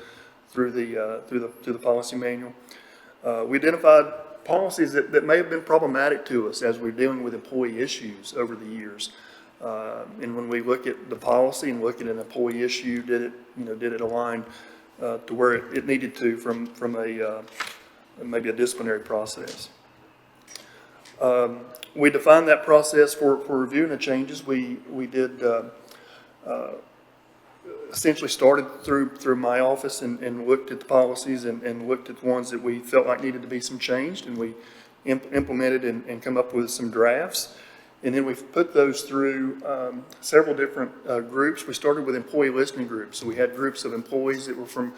policy manual. We identified policies that may have been problematic to us as we're dealing with employee issues over the years. And when we look at the policy and look at an employee issue, did it align to where it needed to from maybe a disciplinary process? We defined that process for reviewing the changes. We did essentially started through my office and looked at the policies and looked at the ones that we felt like needed to be some changed, and we implemented and come up with some drafts. And then we've put those through several different groups. We started with employee listening groups. So we had groups of employees that were from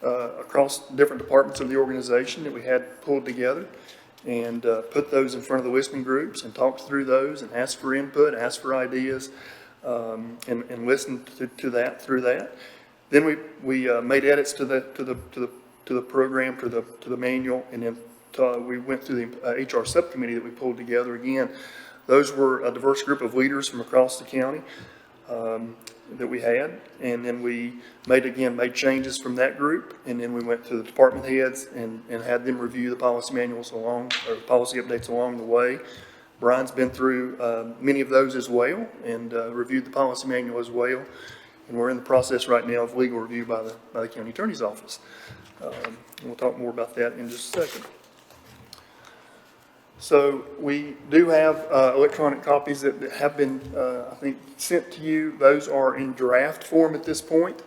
across different departments of the organization that we had pulled together, and put those in front of the listening groups and talked through those and asked for input, asked for ideas, and listened to that through that. Then we made edits to the program, to the manual, and then we went through the HR subcommittee that we pulled together again. Those were a diverse group of leaders from across the county that we had, and then we made changes from that group, and then we went to the department heads and had them review the policy manuals or policy updates along the way. Brian's been through many of those as well, and reviewed the policy manual as well, and we're in the process right now of legal review by the county attorney's office. And we'll talk more about that in just a second. So we do have electronic copies that have been, I think, sent to you. Those are in draft form at this point.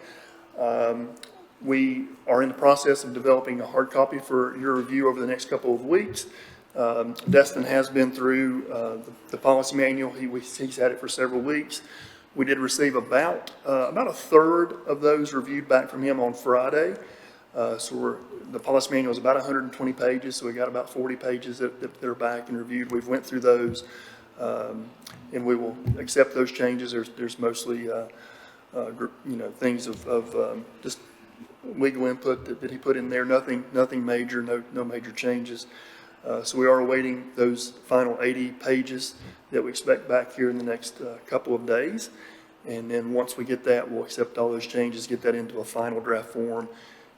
We are in the process of developing a hard copy for your review over the next couple of weeks. Destin has been through the policy manual. He's had it for several weeks. We did receive about a third of those reviewed back from him on Friday. So the policy manual is about 120 pages, so we got about 40 pages that are back and reviewed. We've went through those, and we will accept those changes. There's mostly, things of just legal input that he put in there. Nothing major, no major changes. So we are awaiting those final 80 pages that we expect back here in the next couple of days. And then once we get that, we'll accept all those changes, get that into a final draft form,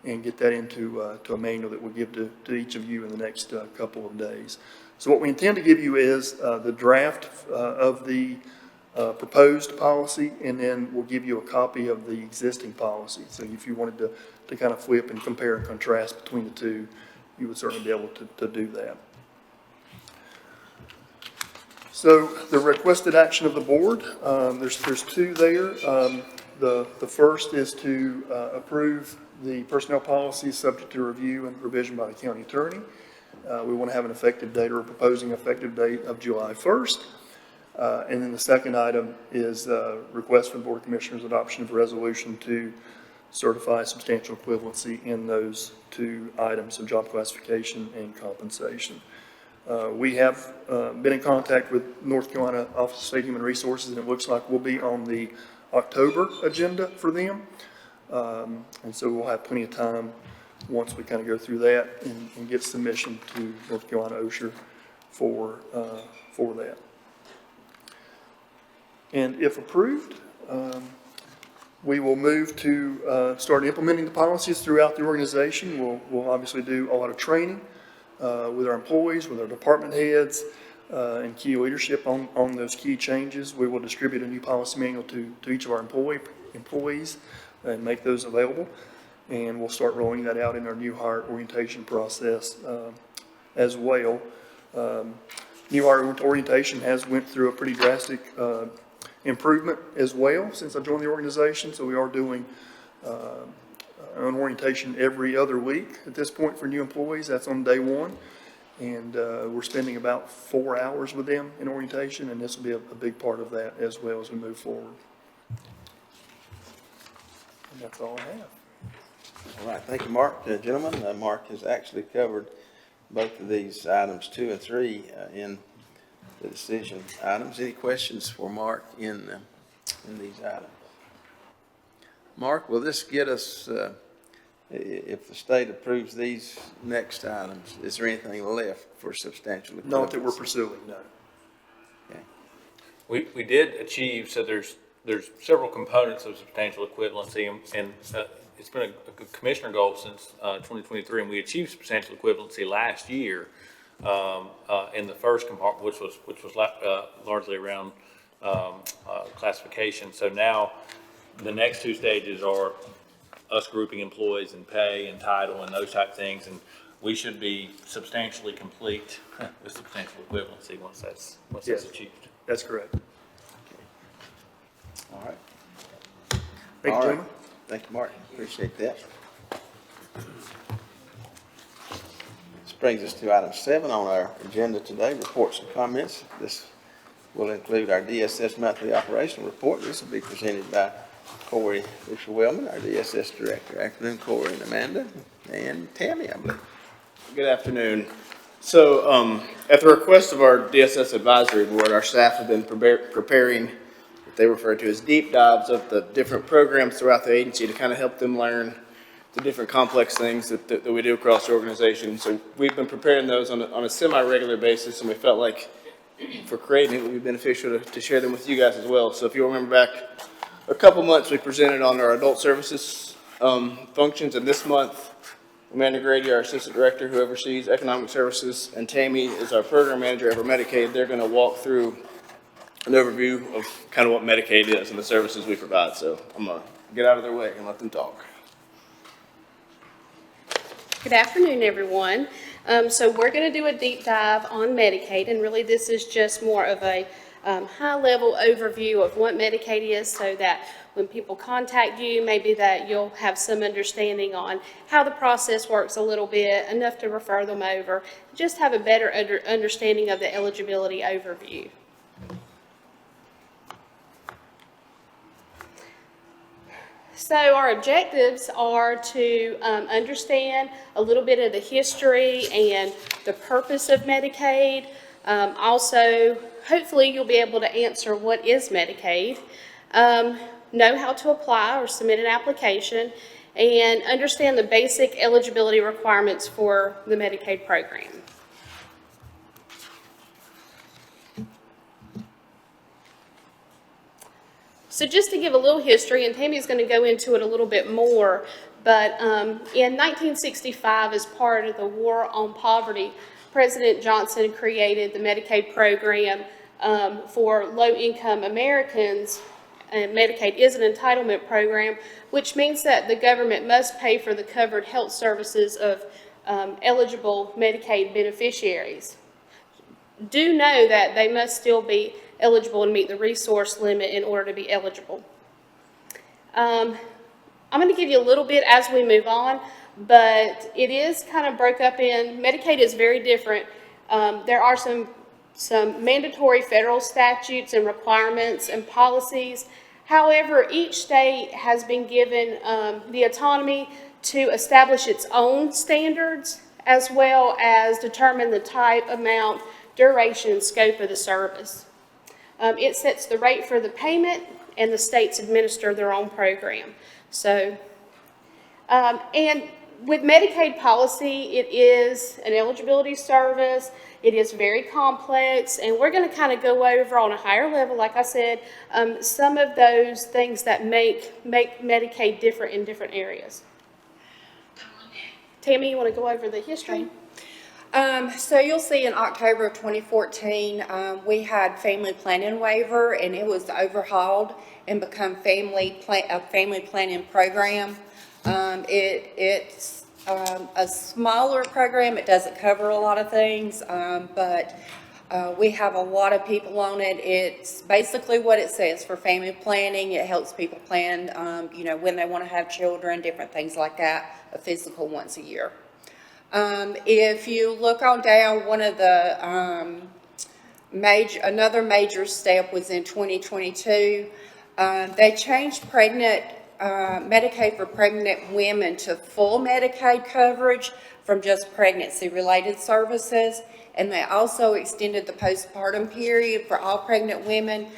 and get that into a manual that we'll give to each of you in the next couple of days. So what we intend to give you is the draft of the proposed policy, and then we'll give you a copy of the existing policy. So if you wanted to kind of flip and compare and contrast between the two, you would certainly be able to do that. So the requested action of the board, there's two there. The first is to approve the personnel policies subject to review and revision by the county attorney. We want to have an effective date, or a proposing effective date of July 1st. And then the second item is request from the Board of Commissioners adoption of a resolution to certify substantial equivalency in those two items of job classification and compensation. We have been in contact with North Carolina Office of State Human Resources, and it looks like we'll be on the October agenda for them. And so we'll have plenty of time once we kind of go through that and get submission to North Carolina OSHA for that. And if approved, we will move to start implementing the policies throughout the organization. We'll obviously do a lot of training with our employees, with our department heads, and key leadership on those key changes. We will distribute a new policy manual to each of our employees and make those available. And we'll start rolling that out in our new hire orientation process as well. New hire orientation has went through a pretty drastic improvement as well since I joined the organization. So we are doing an orientation every other week at this point for new employees. That's on day one. And we're spending about 4 hours with them in orientation, and this will be a big part of that as well as we move forward. And that's all I have. All right, thank you, Mark. Gentlemen, Mark has actually covered both of these items 2 and 3 in the decision items. Any questions for Mark in these items? Mark, will this get us, if the state approves these next items, is there anything left for substantial equivalency? Not that we're pursuing, no. Okay. We did achieve, so there's several components of substantial equivalency, and it's been a commissioner goal since 2023, and we achieved substantial equivalency last year in the first compartment, which was largely around classification. So now the next 2 stages are us grouping employees and pay and title and those type things, and we should be substantially complete with substantial equivalency once that's achieved. That's correct. All right. Thank you, All right. gentlemen. Thank you, Mark. Appreciate that. This brings us to item 7 on our agenda today, reports and comments. This will include our DSS monthly operational report. This will be presented by Corey Fisher-Wellman, our DSS director. Afternoon, Corey and Amanda, and Tammy, I believe. Good afternoon. So, at the request of our DSS advisory board, our staff have been preparing what they refer to as deep dives of the different programs throughout the agency to kind of help them learn the different complex things that we do across the organization. So we've been preparing those on a semi-regular basis, and we felt like for creating it would be beneficial to share them with you guys as well. So if you'll remember back a couple months, we presented on our adult services functions, and this month Amanda Grady, our assistant director who oversees economic services, and Tammy is our program manager over Medicaid. They're going to walk through an overview of kind of what Medicaid is and the services we provide. So I'm going to get out of their way and let them talk. Good afternoon, everyone. So we're going to do a deep dive on Medicaid, and really this is just more of a high-level overview of what Medicaid is, so that when people contact you, maybe that you'll have some understanding on how the process works a little bit, enough to refer them over, just have a better understanding of the eligibility overview. So our objectives are to understand a little bit of the history and the purpose of Medicaid. Also, hopefully you'll be able to answer what is Medicaid, know how to apply or submit an application, and understand the basic eligibility requirements for the Medicaid program. So just to give a little history, and Tammy's going to go into it a little bit more, but in 1965, as part of the War on Poverty, President Johnson created the Medicaid program for low-income Americans. And Medicaid is an entitlement program, which means that the government must pay for the covered health services of eligible Medicaid beneficiaries. Do know that they must still be eligible and meet the resource limit in order to be eligible. I'm going to give you a little bit as we move on, but it is kind of broke up in, Medicaid is very different. There are some mandatory federal statutes and requirements and policies. However, each state has been given the autonomy to establish its own standards, as well as determine the type, amount, duration, and scope of the service. It sets the rate for the payment, and the states administer their own program. So, and with Medicaid policy, it is an eligibility service. It is very complex, and we're going to kind of go over on a higher level, like I said, some of those things that make Medicaid different in different areas. Tammy, you want to go over the history? So you'll see in October of 2014, we had family planning waiver, and it was overhauled and become a family planning program. It's a smaller program. It doesn't cover a lot of things, but we have a lot of people on it. It's basically what it says for family planning. It helps people plan, you know, when they want to have children, different things like that, a physical once a year. If you look on down, one of the another major step was in 2022. They changed Medicaid for pregnant women to full Medicaid coverage from just pregnancy-related services, and they also extended the postpartum period for all pregnant women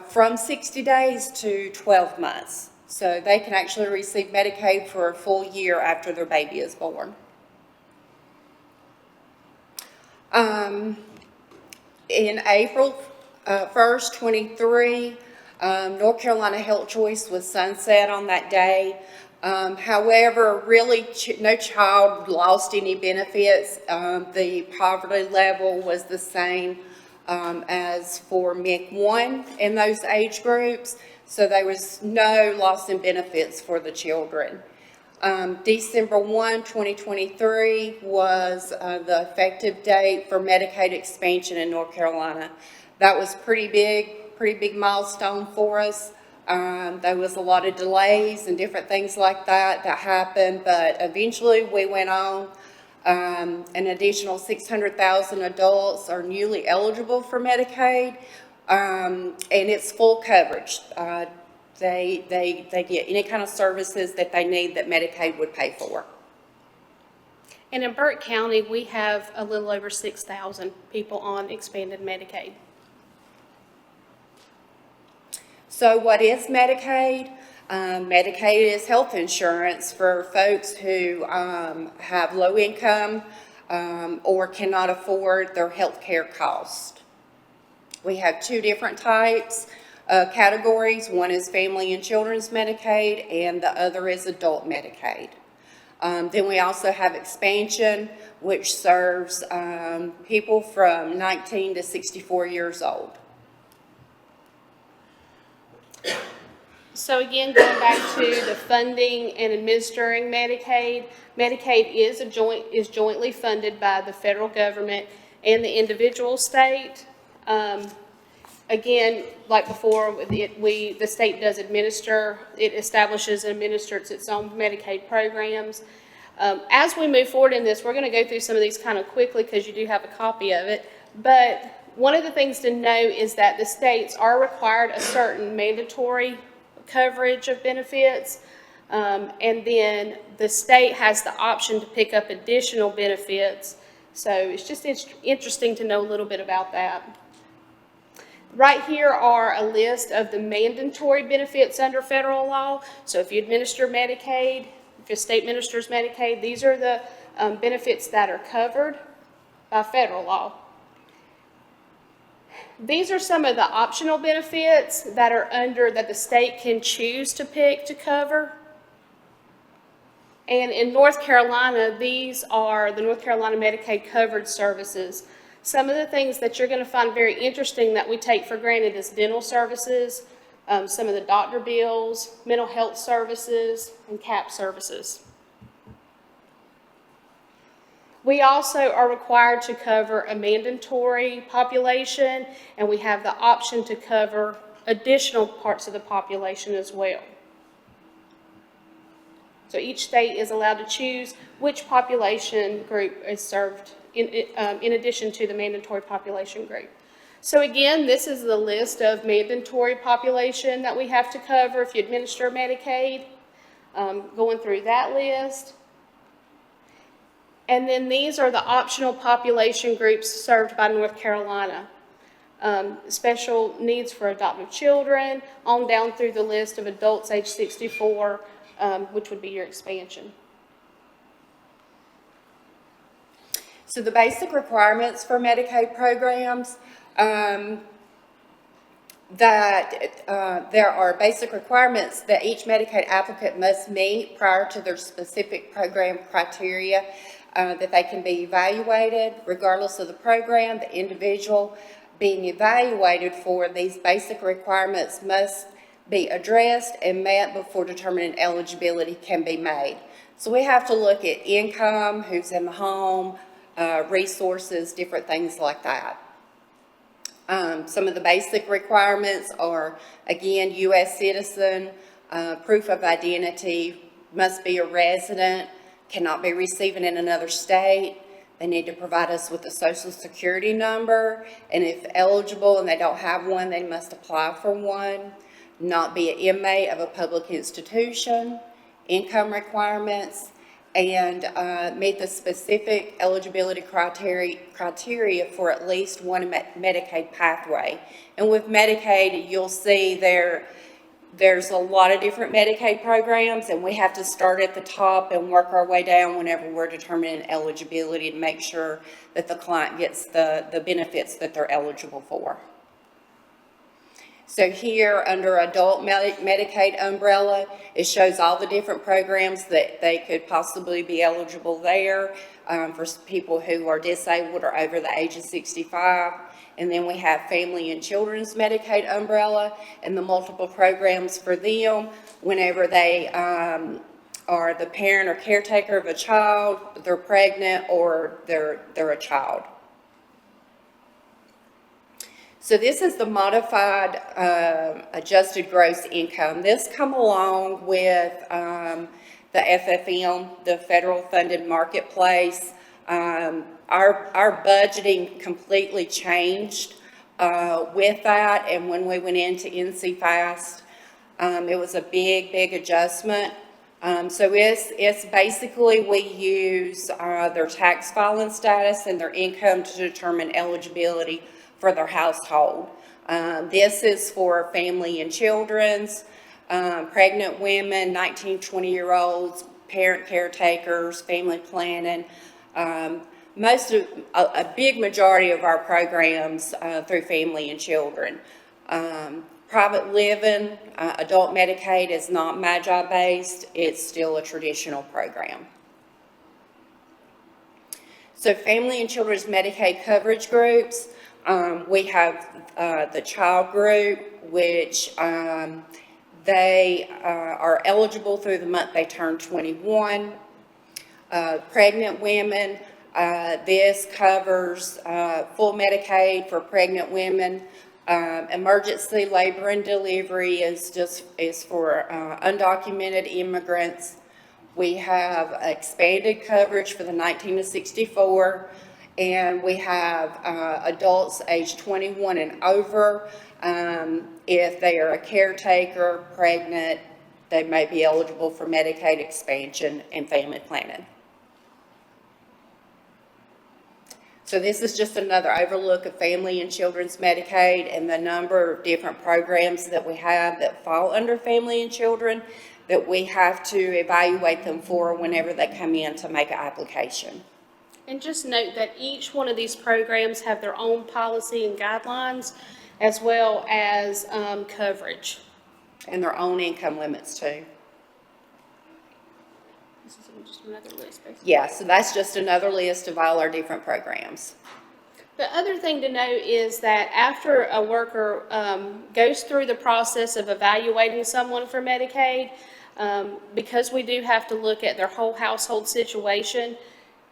from 60 days to 12 months. So they can actually receive Medicaid for a full year after their baby is born. In April 1st, 23, North Carolina Health Choice was sunset on that day. However, really no child lost any benefits. The poverty level was the same as for MIC 1 in those age groups, so there was no loss in benefits for the children. December 1, 2023 was the effective date for Medicaid expansion in North Carolina. That was pretty big milestone for us. There was a lot of delays and different things like that happened, but eventually we went on. An additional 600,000 adults are newly eligible for Medicaid, and it's full coverage. They get any kind of services that they need that Medicaid would pay for. And in Burke County, we have a little over 6,000 people on expanded Medicaid. So what is Medicaid? Medicaid is health insurance for folks who have low income or cannot afford their health care cost. We have two different types. Categories. One is family and children's Medicaid, and the other is adult Medicaid. Then we also have expansion, which serves people from 19 to 64 years old. So again, going back to the funding and administering Medicaid, Medicaid is jointly funded by the federal government and the individual state. Again, like before, the state does administer, it establishes and administers its own Medicaid programs. As we move forward in this, we're going to go through some of these kind of quickly because you do have a copy of it. But one of the things to know is that the states are required a certain mandatory coverage of benefits, and then the state has the option to pick up additional benefits. So it's just interesting to know a little bit about that. Right here are a list of the mandatory benefits under federal law. So if you administer Medicaid, if your state administers Medicaid, these are the benefits that are covered by federal law. These are some of the optional benefits that are that the state can choose to pick to cover. And in North Carolina, these are the North Carolina Medicaid covered services. Some of the things that you're going to find very interesting that we take for granted is dental services, some of the doctor bills, mental health services, and CAP services. We also are required to cover a mandatory population, and we have the option to cover additional parts of the population as well. So each state is allowed to choose which population group is served in addition to the mandatory population group. So again, this is the list of mandatory population that we have to cover if you administer Medicaid, going through that list. And then these are the optional population groups served by North Carolina. Special needs for adoptive children, on down through the list of adults age 64, which would be your expansion. So the basic requirements for Medicaid programs, there are basic requirements that each Medicaid applicant must meet prior to their specific program criteria, that they can be evaluated regardless of the program. The individual being evaluated for these basic requirements must be addressed and met before determining eligibility can be made. So we have to look at income, who's in the home, resources, different things like that. Some of the basic requirements are, again, U.S. citizen, proof of identity, must be a resident, cannot be receiving in another state. They need to provide us with a social security number, and if eligible and they don't have one, they must apply for one. Not be an inmate of a public institution, income requirements, and meet the specific eligibility criteria for at least one Medicaid pathway. And with Medicaid, you'll see there's a lot of different Medicaid programs, and we have to start at the top and work our way down whenever we're determining eligibility to make sure that the client gets the benefits that they're eligible for. So here, under adult Medicaid umbrella, it shows all the different programs that they could possibly be eligible there for people who are disabled or over the age of 65. And then we have Family and Children's Medicaid umbrella and the multiple programs for them whenever they are the parent or caretaker of a child, they're pregnant, or they're a child. So this is the modified adjusted gross income. This come along with the FFM, the federal funded marketplace. Our budgeting completely changed with that, and when we went into NCFAST, it was a big adjustment. So it's basically we use their tax filing status and their income to determine eligibility for their household. This is for Family and Children's, pregnant women, 19, 20-year-olds, parent caretakers, family planning. A big majority of our programs through Family and Children. Private living, adult Medicaid is not MAGI-based, it's still a traditional program. So Family and Children's Medicaid coverage groups, we have the child group, which they are eligible through the month they turn 21. Pregnant women, this covers full Medicaid for pregnant women. Emergency labor and delivery is for undocumented immigrants. We have expanded coverage for the 19 to 64. And we have adults age 21 and over. If they are a caretaker, pregnant, they may be eligible for Medicaid expansion and family planning. So this is just another overlook of Family and Children's Medicaid and the number of different programs that we have that fall under Family and Children that we have to evaluate them for whenever they come in to make an application. And just note that each one of these programs have their own policy and guidelines, as well as coverage. And their own income limits too. This is just another list, basically. Yeah, so that's just another list of all our different programs. The other thing to note is that after a worker goes through the process of evaluating someone for Medicaid, because we do have to look at their whole household situation,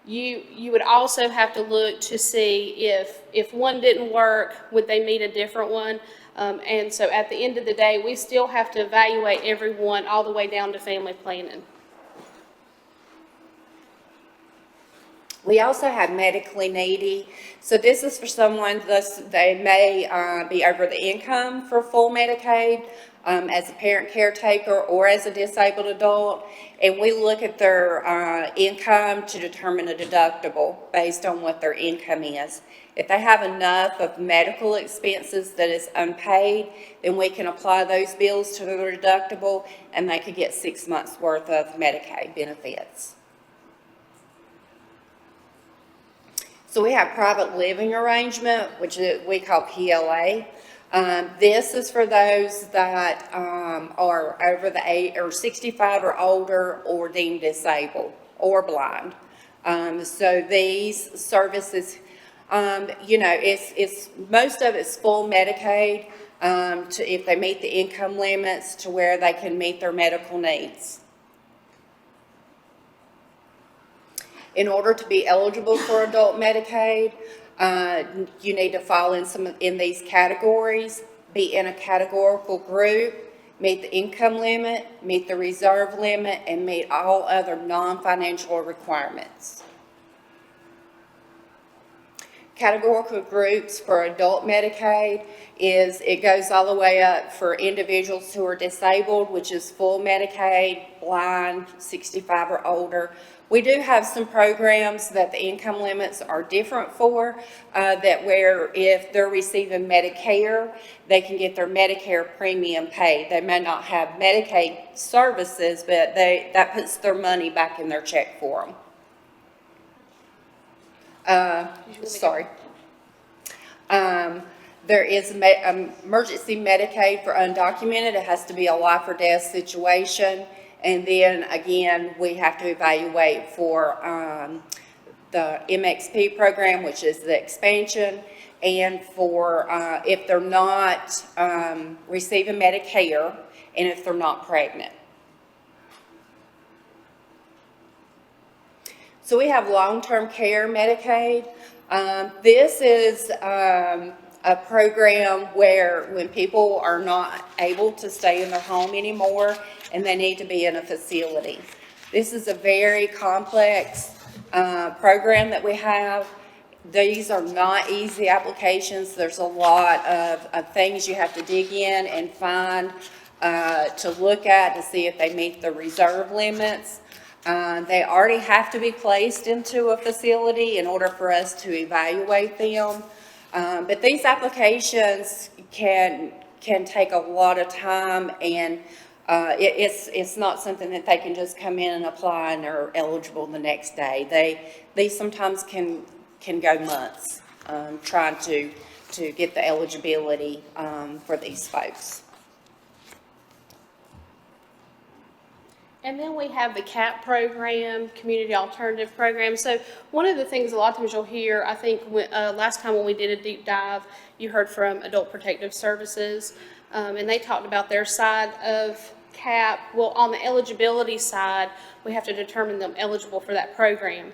you would also have to look to see if one didn't work, would they meet a different one? And so at the end of the day, we still have to evaluate everyone all the way down to family planning. We also have medically needy. So this is for someone, they may be over the income for full Medicaid as a parent caretaker or as a disabled adult. And we look at their income to determine a deductible based on what their income is. If they have enough of medical expenses that is unpaid, then we can apply those bills to their deductible and they could get 6 months worth of Medicaid benefits. So we have private living arrangement, which we call PLA. This is for those that are over the age, or 65 or older, or deemed disabled or blind. So these services, it's most of it's full Medicaid, if they meet the income limits to where they can meet their medical needs. In order to be eligible for adult Medicaid, you need to fall in these categories, be in a categorical group, meet the income limit, meet the reserve limit, and meet all other non-financial requirements. Categorical groups for adult Medicaid it goes all the way up for individuals who are disabled, which is full Medicaid, blind, 65 or older. We do have some programs that the income limits are different for, that where if they're receiving Medicare, they can get their Medicare premium paid. They may not have Medicaid services, but that puts their money back in their check for them. Sorry. There is emergency Medicaid for undocumented. It has to be a life or death situation. And then again, we have to evaluate for the MXP program, which is the expansion, and for if they're not receiving Medicare and if they're not pregnant. So we have long-term care Medicaid. This is a program where when people are not able to stay in their home anymore and they need to be in a facility. This is a very complex program that we have. These are not easy applications. There's a lot of things you have to dig in and find to look at to see if they meet the reserve limits. They already have to be placed into a facility in order for us to evaluate them. But these applications can take a lot of time, and it's not something that they can just come in and apply and they're eligible the next day. They sometimes can go months trying to get the eligibility for these folks. And then we have the CAP program, Community Alternative Program. So one of the things a lot of times you'll hear, I think last time when we did a deep dive, you heard from Adult Protective Services, and they talked about their side of CAP. Well, on the eligibility side, we have to determine them eligible for that program.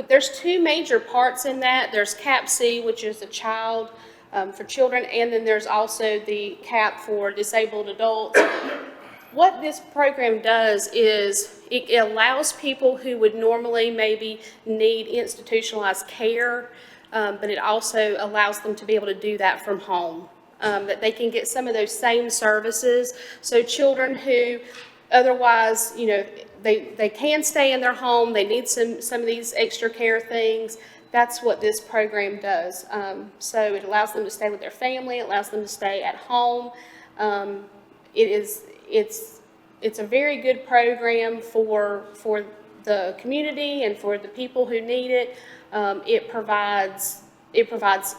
There's two major parts in that. There's CAP-C, which is a child for children, and then there's also the CAP for disabled adults. What this program does is it allows people who would normally maybe need institutionalized care, but it also allows them to be able to do that from home, that they can get some of those same services. So children who otherwise, they can stay in their home, they need some of these extra care things. That's what this program does. So it allows them to stay with their family, it allows them to stay at home. It's a very good program for the community and for the people who need it. It provides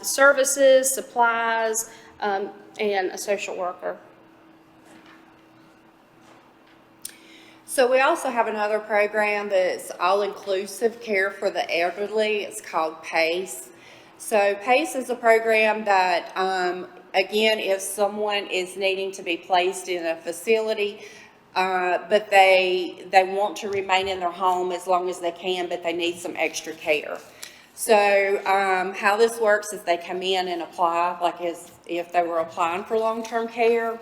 services, supplies, and a social worker. So we also have another program that's all-inclusive care for the elderly. It's called PACE. So PACE is a program that, again, if someone is needing to be placed in a facility, but they want to remain in their home as long as they can, but they need some extra care. So how this works is they come in and apply, like as if they were applying for long-term care.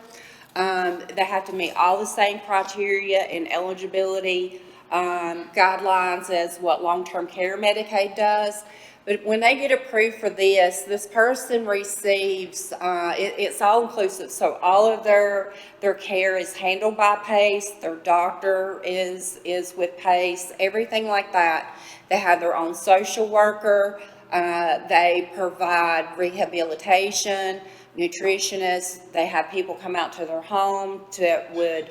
They have to meet all the same criteria and eligibility guidelines as what long-term care Medicaid does. But when they get approved for this person receives, it's all-inclusive, so all of their care is handled by PACE, their doctor is with PACE, everything like that. They have their own social worker, they provide rehabilitation, nutritionists, they have people come out to their home that would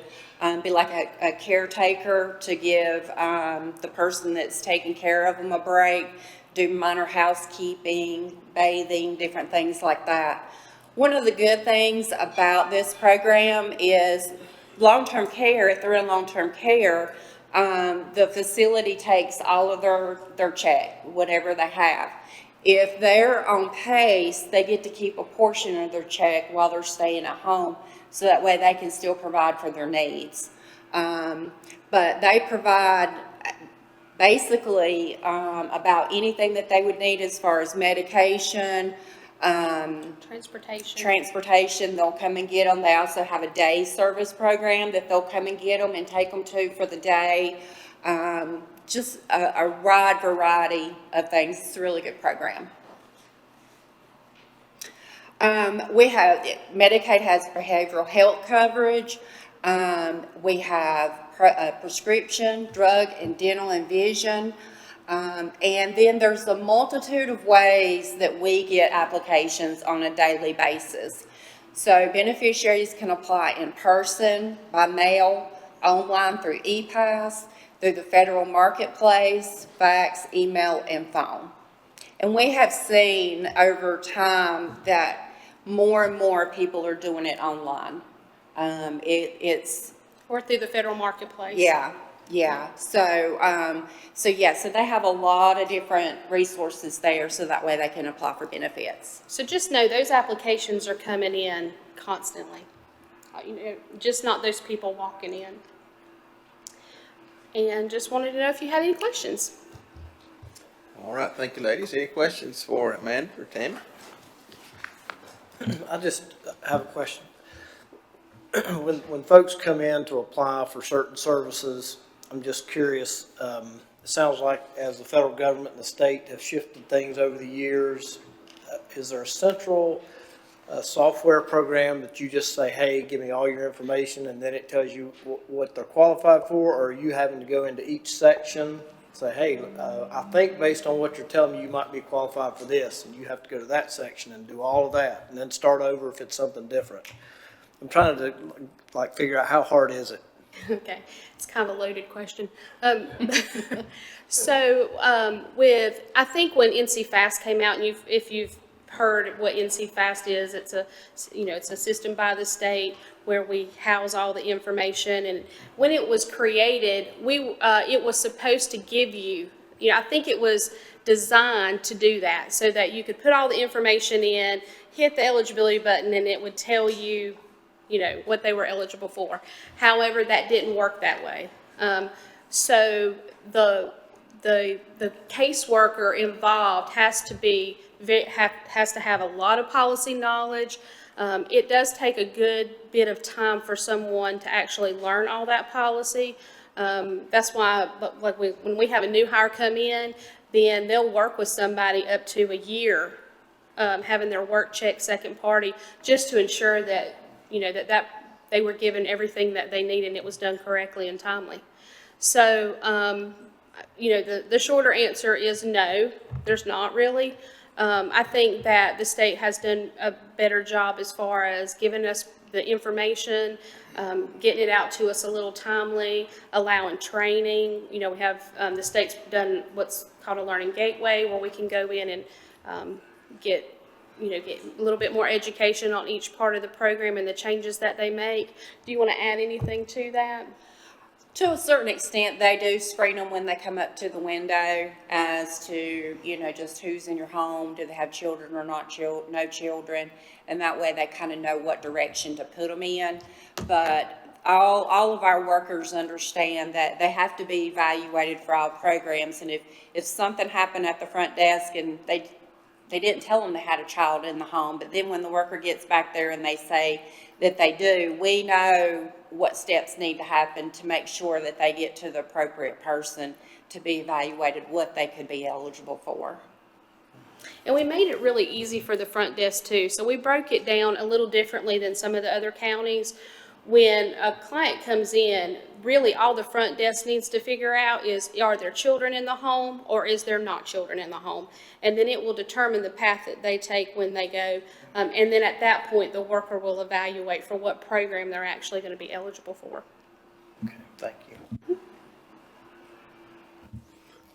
be like a caretaker to give the person that's taking care of them a break. do minor housekeeping, bathing, different things like that. One of the good things about this program is long-term care. If they're in long-term care, the facility takes all of their check, whatever they have. If they're on PACE, they get to keep a portion of their check while they're staying at home, so that way they can still provide for their needs. But they provide basically about anything that they would need as far as medication, transportation, they'll come and get them. They also have a day service program that they'll come and get them and take them to for the day. Just a wide variety of things. It's a really good program. Medicaid has behavioral health coverage. We have prescription, drug, and dental and vision. And then there's a multitude of ways that we get applications on a daily basis. So beneficiaries can apply in person, by mail, online through ePass, through the federal marketplace, fax, email, and phone. And we have seen over time that more and more people are doing it online. Or through the federal marketplace. Yeah. So they have a lot of different resources there, so that way they can apply for benefits. So just know those applications are coming in constantly. Just not those people walking in. And just wanted to know if you had any questions. All right, thank you, ladies. Any questions for Amanda or Tammy? I just have a question. When folks come in to apply for certain services, I'm just curious, it sounds like as the federal government and the state have shifted things over the years, is there a central software program that you just say, hey, give me all your information, and then it tells you what they're qualified for? Or are you having to go into each section, say, hey, I think based on what you're telling me, you might be qualified for this, and you have to go to that section and do all of that, and then start over if it's something different? I'm trying to figure out how hard is it? Okay, it's kind of a loaded question. I think when NC Fast came out, and if you've heard what NC Fast is, it's a system by the state where we house all the information. And when it was created, it was supposed to give you, I think it was designed to do that, so that you could put all the information in, hit the eligibility button, and it would tell you, what they were eligible for. However, that didn't work that way. So the caseworker involved has to have a lot of policy knowledge. It does take a good bit of time for someone to actually learn all that policy. That's why, when we have a new hire come in, then they'll work with somebody up to a year, having their work check second party, just to ensure that that they were given everything that they needed and it was done correctly and timely. So, the shorter answer is no, there's not really. I think that the state has done a better job as far as giving us the information, getting it out to us a little timely, allowing training. We have, the state's done what's called a learning gateway, where we can go in and get a little bit more education on each part of the program and the changes that they make. Do you want to add anything to that? To a certain extent, they do screen them when they come up to the window as to, just who's in your home, do they have children or no children, and that way they kind of know what direction to put them in. But all of our workers understand that they have to be evaluated for all programs, and if something happened at the front desk and they didn't tell them they had a child in the home, but then when the worker gets back there and they say that they do, we know what steps need to happen to make sure that they get to the appropriate person to be evaluated what they could be eligible for. And we made it really easy for the front desk too. So we broke it down a little differently than some of the other counties. When a client comes in, really all the front desk needs to figure out is, are there children in the home or is there not children in the home? And then it will determine the path that they take when they go. And then at that point, the worker will evaluate for what program they're actually going to be eligible for. Okay, thank you.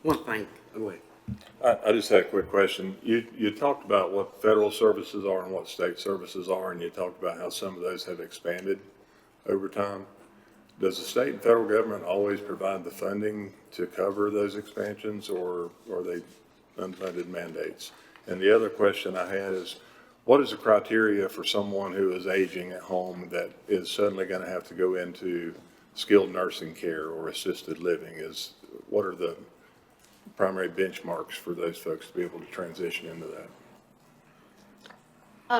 One thing, go ahead. I just had a quick question. You talked about what federal services are and what state services are, and you talked about how some of those have expanded over time. Does the state and federal government always provide the funding to cover those expansions, or are they unfunded mandates? And the other question I had is, what is the criteria for someone who is aging at home that is suddenly going to have to go into skilled nursing care or assisted living? What are the primary benchmarks for those folks to be able to transition into that?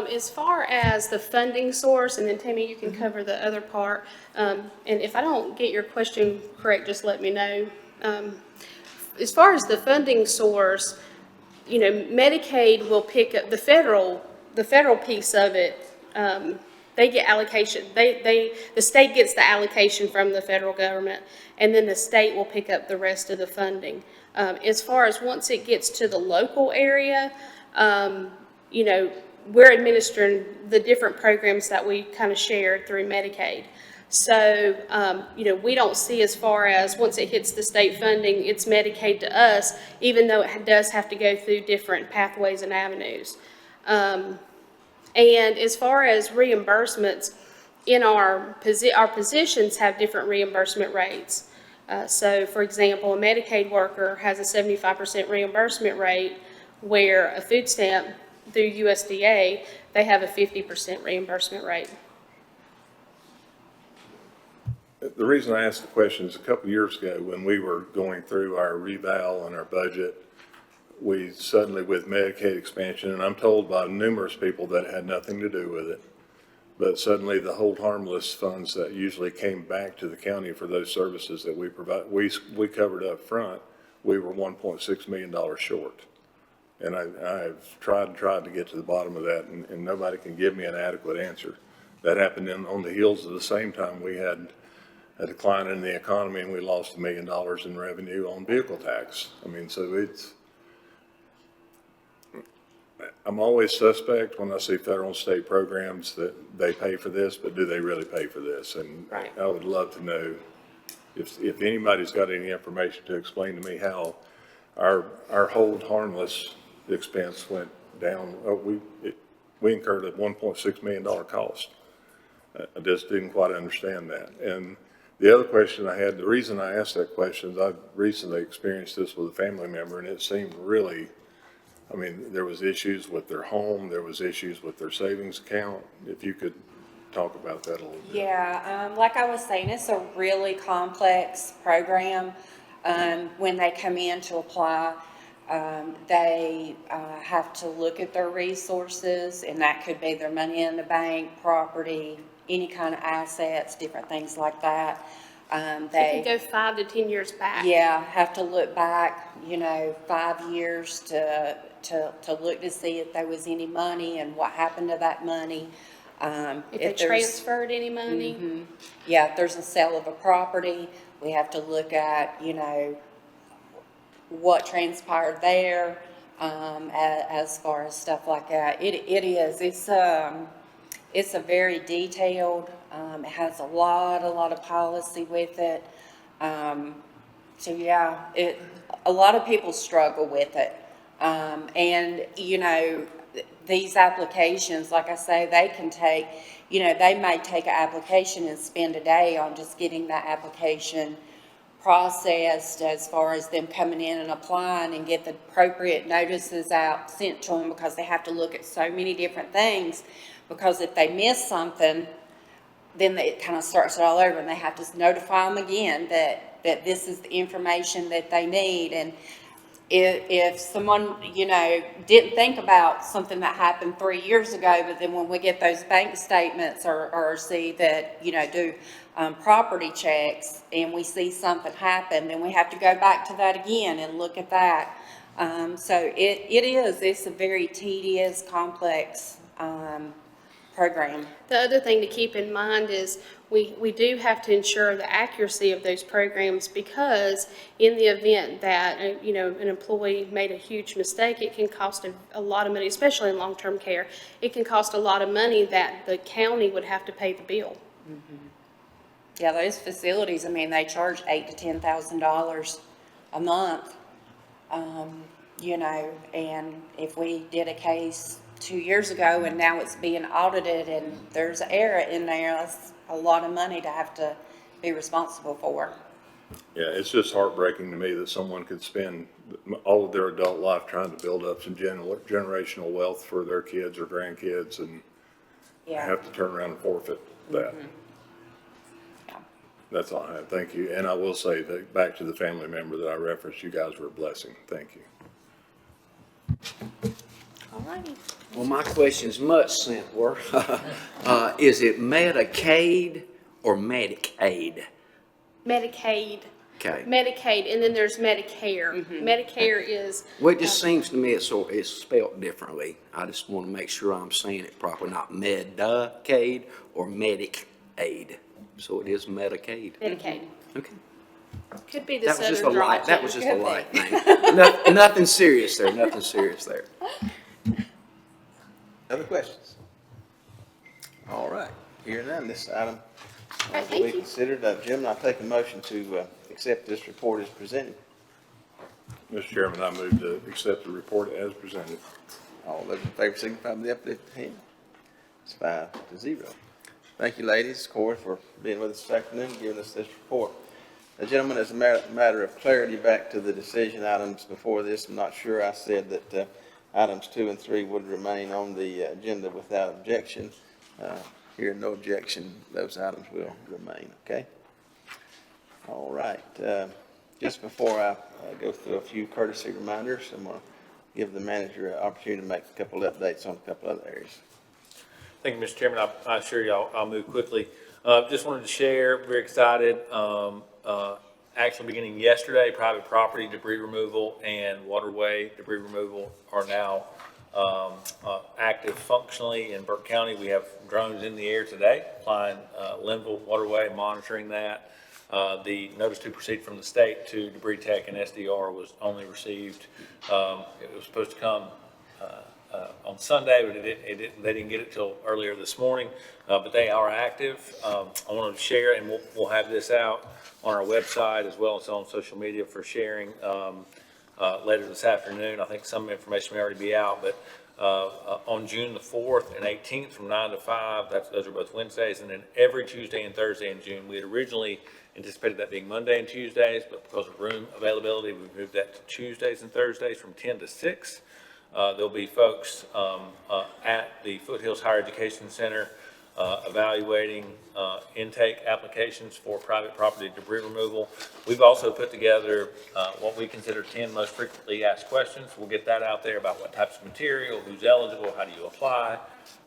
As far as the funding source, and then Tammy, you can cover the other part. And if I don't get your question correct, just let me know. As far as the funding source, you know, Medicaid will pick up the federal piece of it. They get allocation. The state gets the allocation from the federal government, and then the state will pick up the rest of the funding. As far as once it gets to the local area, you know, we're administering the different programs that we kind of shared through Medicaid. So, you know, we don't see as far as once it hits the state funding, it's Medicaid to us, even though it does have to go through different pathways and avenues. And as far as reimbursements, in our positions have different reimbursement rates. So, for example, a Medicaid worker has a 75% reimbursement rate, where a food stamp through USDA, they have a 50% reimbursement rate. The reason I asked the question is a couple of years ago when we were going through our reval and our budget, we suddenly, with Medicaid expansion, and I'm told by numerous people that it had nothing to do with it, but suddenly the hold harmless funds that usually came back to the county for those services that we provide, we covered up front, we were $1.6 million short. And I've tried to get to the bottom of that, and nobody can give me an adequate answer. That happened on the heels of the same time we had a decline in the economy and we lost $1 million in revenue on vehicle tax. I mean, so I'm always suspect when I see federal and state programs that they pay for this, but do they really pay for this? And Right. I would love to know if anybody's got any information to explain to me how our hold harmless expense went down. We incurred a $1.6 million cost. I just didn't quite understand that. And the other question I had, the reason I asked that question is I've recently experienced this with a family member, and it seemed really, I mean, there was issues with their home, there was issues with their savings account. If you could talk about that a little bit. Yeah, like I was saying, it's a really complex program. When they come in to apply, they have to look at their resources, and that could be their money in the bank, property, any kind of assets, different things like that. They can go 5 to 10 years back. Yeah, have to look back, 5 years to look to see if there was any money and what happened to that money. If they transferred any money. Mm-hmm. Yeah, if there's a sale of a property, we have to look at, what transpired there, as far as stuff like that. It's a very detailed, it has a lot of policy with it. So yeah, a lot of people struggle with it. And, these applications, like I say, they can take, they may take an application and spend a day on just getting that application processed as far as them coming in and applying and get the appropriate notices out sent to them, because they have to look at so many different things. Because if they miss something, then it kind of starts it all over, and they have to notify them again that this is the information that they need. And if someone, didn't think about something that happened 3 years ago, but then when we get those bank statements or see that, do property checks and we see something happen, then we have to go back to that again and look at that. So it's a very tedious, complex program. The other thing to keep in mind is we do have to ensure the accuracy of those programs, because in the event that, an employee made a huge mistake, it can cost a lot of money, especially in long-term care. It can cost a lot of money that the county would have to pay the bill. Mm-hmm. Yeah, those facilities, they charge $8,000 to $10,000 a month. you know, and if we did a case 2 years ago and now it's being audited and there's an error in there, that's a lot of money to have to be responsible for. Yeah, it's just heartbreaking to me that someone could spend all of their adult life trying to build up some generational wealth for their kids or grandkids and Yeah. have to turn around and forfeit that. Yeah. That's all I have. Thank you. And I will say that back to the family member that I referenced, you guys were a blessing. Thank you. All righty. Well, my question's much simpler. Is it Medicaid or Medicaid? Medicaid. Okay. Medicaid, and then there's Medicare. Medicare is, Well, it just seems to me it's spelled differently. I just want to make sure I'm saying it properly, not Medicaid or Medicaid. So it is Medicaid. Medicaid. Okay. Could be the That was just a Southern light, Draw, that too. was just a light thing. Nothing serious there, nothing serious there. Other questions? All right, here none, this item right, will thank be you. considered. Jim, I take a motion to accept this report as presented. Mr. Chairman, I move to accept the report as presented. All those in favor signify by the uplifted hand. It's 5-0. Thank you, ladies, Corey, for being with us this afternoon, giving us this report. Gentlemen, as a matter of clarity, back to the decision items before this, I'm not sure I said that items 2 and 3 would remain on the agenda without objection. Here, no objection, those items will remain, okay? All right, just before I go through a few courtesy reminders, I'm going to give the manager an opportunity to make a couple updates on a couple other areas. Thank you, Mr. Chairman. I assure you I'll move quickly. Just wanted to share, very excited, actually beginning yesterday, private property debris removal and waterway debris removal are now active functionally in Burke County. We have drones in the air today, flying Linville waterway, monitoring that. The notice to proceed from the state to Debris Tech and SDR was only received, it was supposed to come on Sunday, but they didn't get it till earlier this morning, but they are active. I wanted to share, and we'll have this out on our website as well as on social media for sharing later this afternoon. I think some information may already be out, but on June the 4th and 18th from 9 to 5, those are both Wednesdays, and then every Tuesday and Thursday in June. We had originally anticipated that being Monday and Tuesdays, but because of room availability, we moved that to Tuesdays and Thursdays from 10 to 6. There'll be folks at the Foothills Higher Education Center evaluating intake applications for private property debris removal. We've also put together what we consider 10 most frequently asked questions. We'll get that out there about what types of material, who's eligible, how do you apply.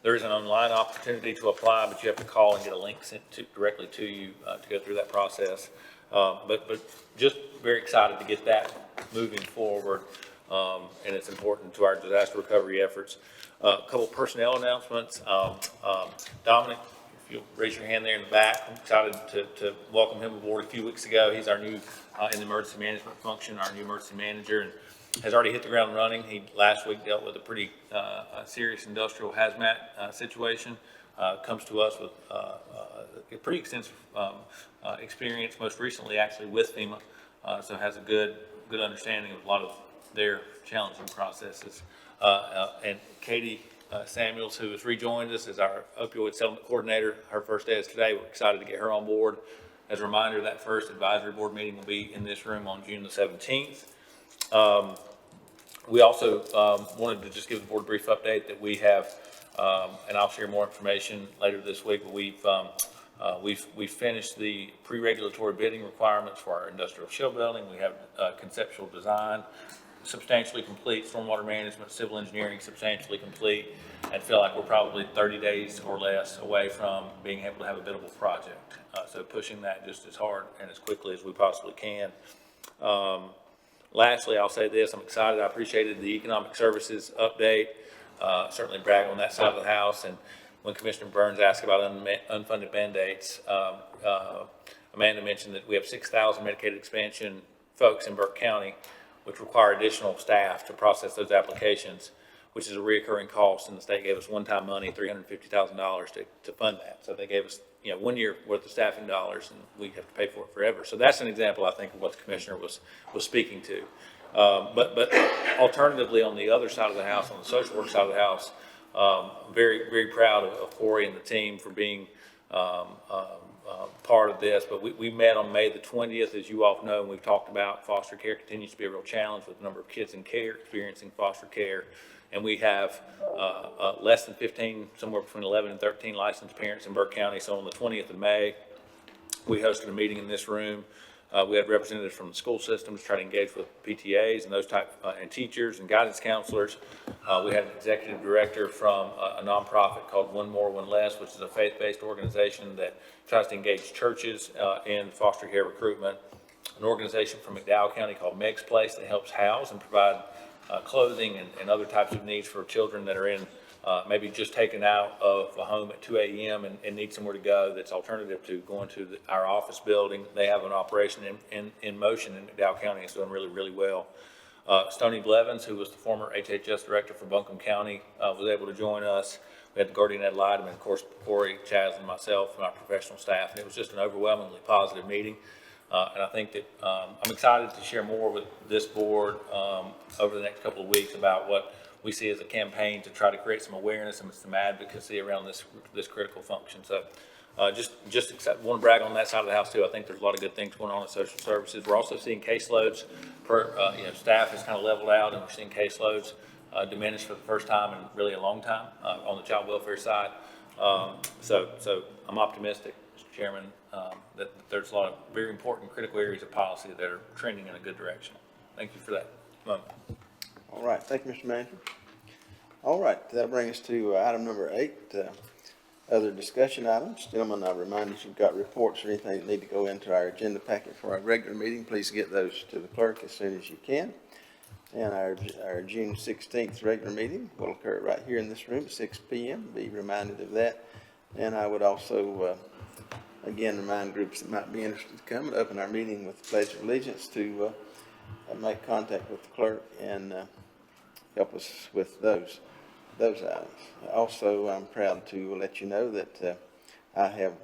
There is an online opportunity to apply, but you have to call and get a link sent directly to you to go through that process. But just very excited to get that moving forward. And it's important to our disaster recovery efforts. A couple personnel announcements. Dominic, if you'll raise your hand there in the back, I'm excited to welcome him aboard a few weeks ago. He's our new, in the emergency management function, our new emergency manager, and has already hit the ground running. He last week dealt with a pretty serious industrial hazmat situation. Comes to us with a pretty extensive experience, most recently actually with FEMA, so has a good understanding of a lot of their challenging processes. And Katie Samuels, who has rejoined us as our opioid settlement coordinator, her first day is today. We're excited to get her on board. As a reminder, that first advisory board meeting will be in this room on June the 17th. We also wanted to just give the board a brief update that we have, and I'll share more information later this week, but we've finished the pre-regulatory bidding requirements for our industrial shell building. We have conceptual design substantially complete, stormwater management, civil engineering substantially complete, and feel like we're probably 30 days or less away from being able to have a biddable project. So pushing that just as hard and as quickly as we possibly can. Lastly, I'll say this, I'm excited. I appreciated the economic services update. Certainly brag on that side of the house. And when Commissioner Burns asked about unfunded mandates, Amanda mentioned that we have 6,000 Medicaid expansion folks in Burke County, which require additional staff to process those applications, which is a reoccurring cost, and the state gave us one-time money, $350,000 to fund that. So they gave us, 1 year worth of staffing dollars, and we have to pay for it forever. So that's an example, I think, of what the commissioner was speaking to. But alternatively, on the other side of the house, on the social work side of the house, very, very proud of Corey and the team for being part of this. But we met on May the 20th, as you all know, and we've talked about foster care continues to be a real challenge with the number of kids in care experiencing foster care. And we have less than 15, somewhere between 11 and 13 licensed parents in Burke County. So on the 20th of May, we hosted a meeting in this room. We had representatives from the school systems try to engage with PTAs and those and teachers and guidance counselors. We had an executive director from a nonprofit called One More, One Less, which is a faith-based organization that tries to engage churches in foster care recruitment. An organization from McDowell County called Meg's Place that helps house and provide clothing and other types of needs for children that are in maybe just taken out of a home at 2 a.m. and need somewhere to go that's alternative to going to our office building. They have an operation in motion in McDowell County. It's doing really, really well. Stoney Blevins, who was the former HHS director for Buncombe County, was able to join us. We had the guardian ad litem, and of course, Corey, Chaz, and myself, and our professional staff. And it was just an overwhelmingly positive meeting. And I think that I'm excited to share more with this board over the next couple of weeks about what we see as a campaign to try to create some awareness and some advocacy around this critical function. So just want to brag on that side of the house too. I think there's a lot of good things going on in social services. We're also seeing caseloads staff has kind of leveled out, and we're seeing caseloads diminish for the first time in really a long time on the child welfare side. So I'm optimistic, Mr. Chairman, that there's a lot of very important critical areas of policy that are trending in a good direction. Thank you for that moment. All right, thank you, Mr. Manager. All right, that'll bring us to item number 8, other discussion items. Gentlemen, I remind you, if you've got reports or anything that need to go into our agenda packet for our regular meeting, please get those to the clerk as soon as you can. And our June 16th regular meeting will occur right here in this room at 6 p.m. Be reminded of that. And I would also, again, remind groups that might be interested to come and open our meeting with the Pledge of Allegiance to make contact with the clerk and help us with those items. Also, I'm proud to let you know that I have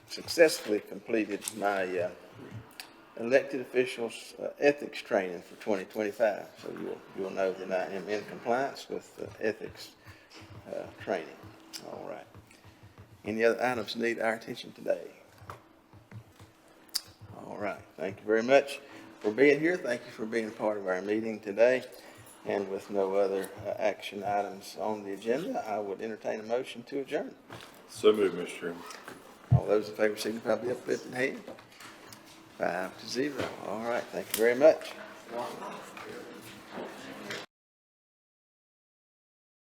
successfully completed my elected officials ethics training for 2025. So you'll know that I am in compliance with ethics training. All right. Any other items need our attention today? All right. Thank you very much for being here. Thank you for being part of our meeting today. And with no other action items on the agenda, I would entertain a motion to adjourn. So moved, Mr. Chairman. All those in favor signify by uplifting hand. 5-0. All right. Thank you very much.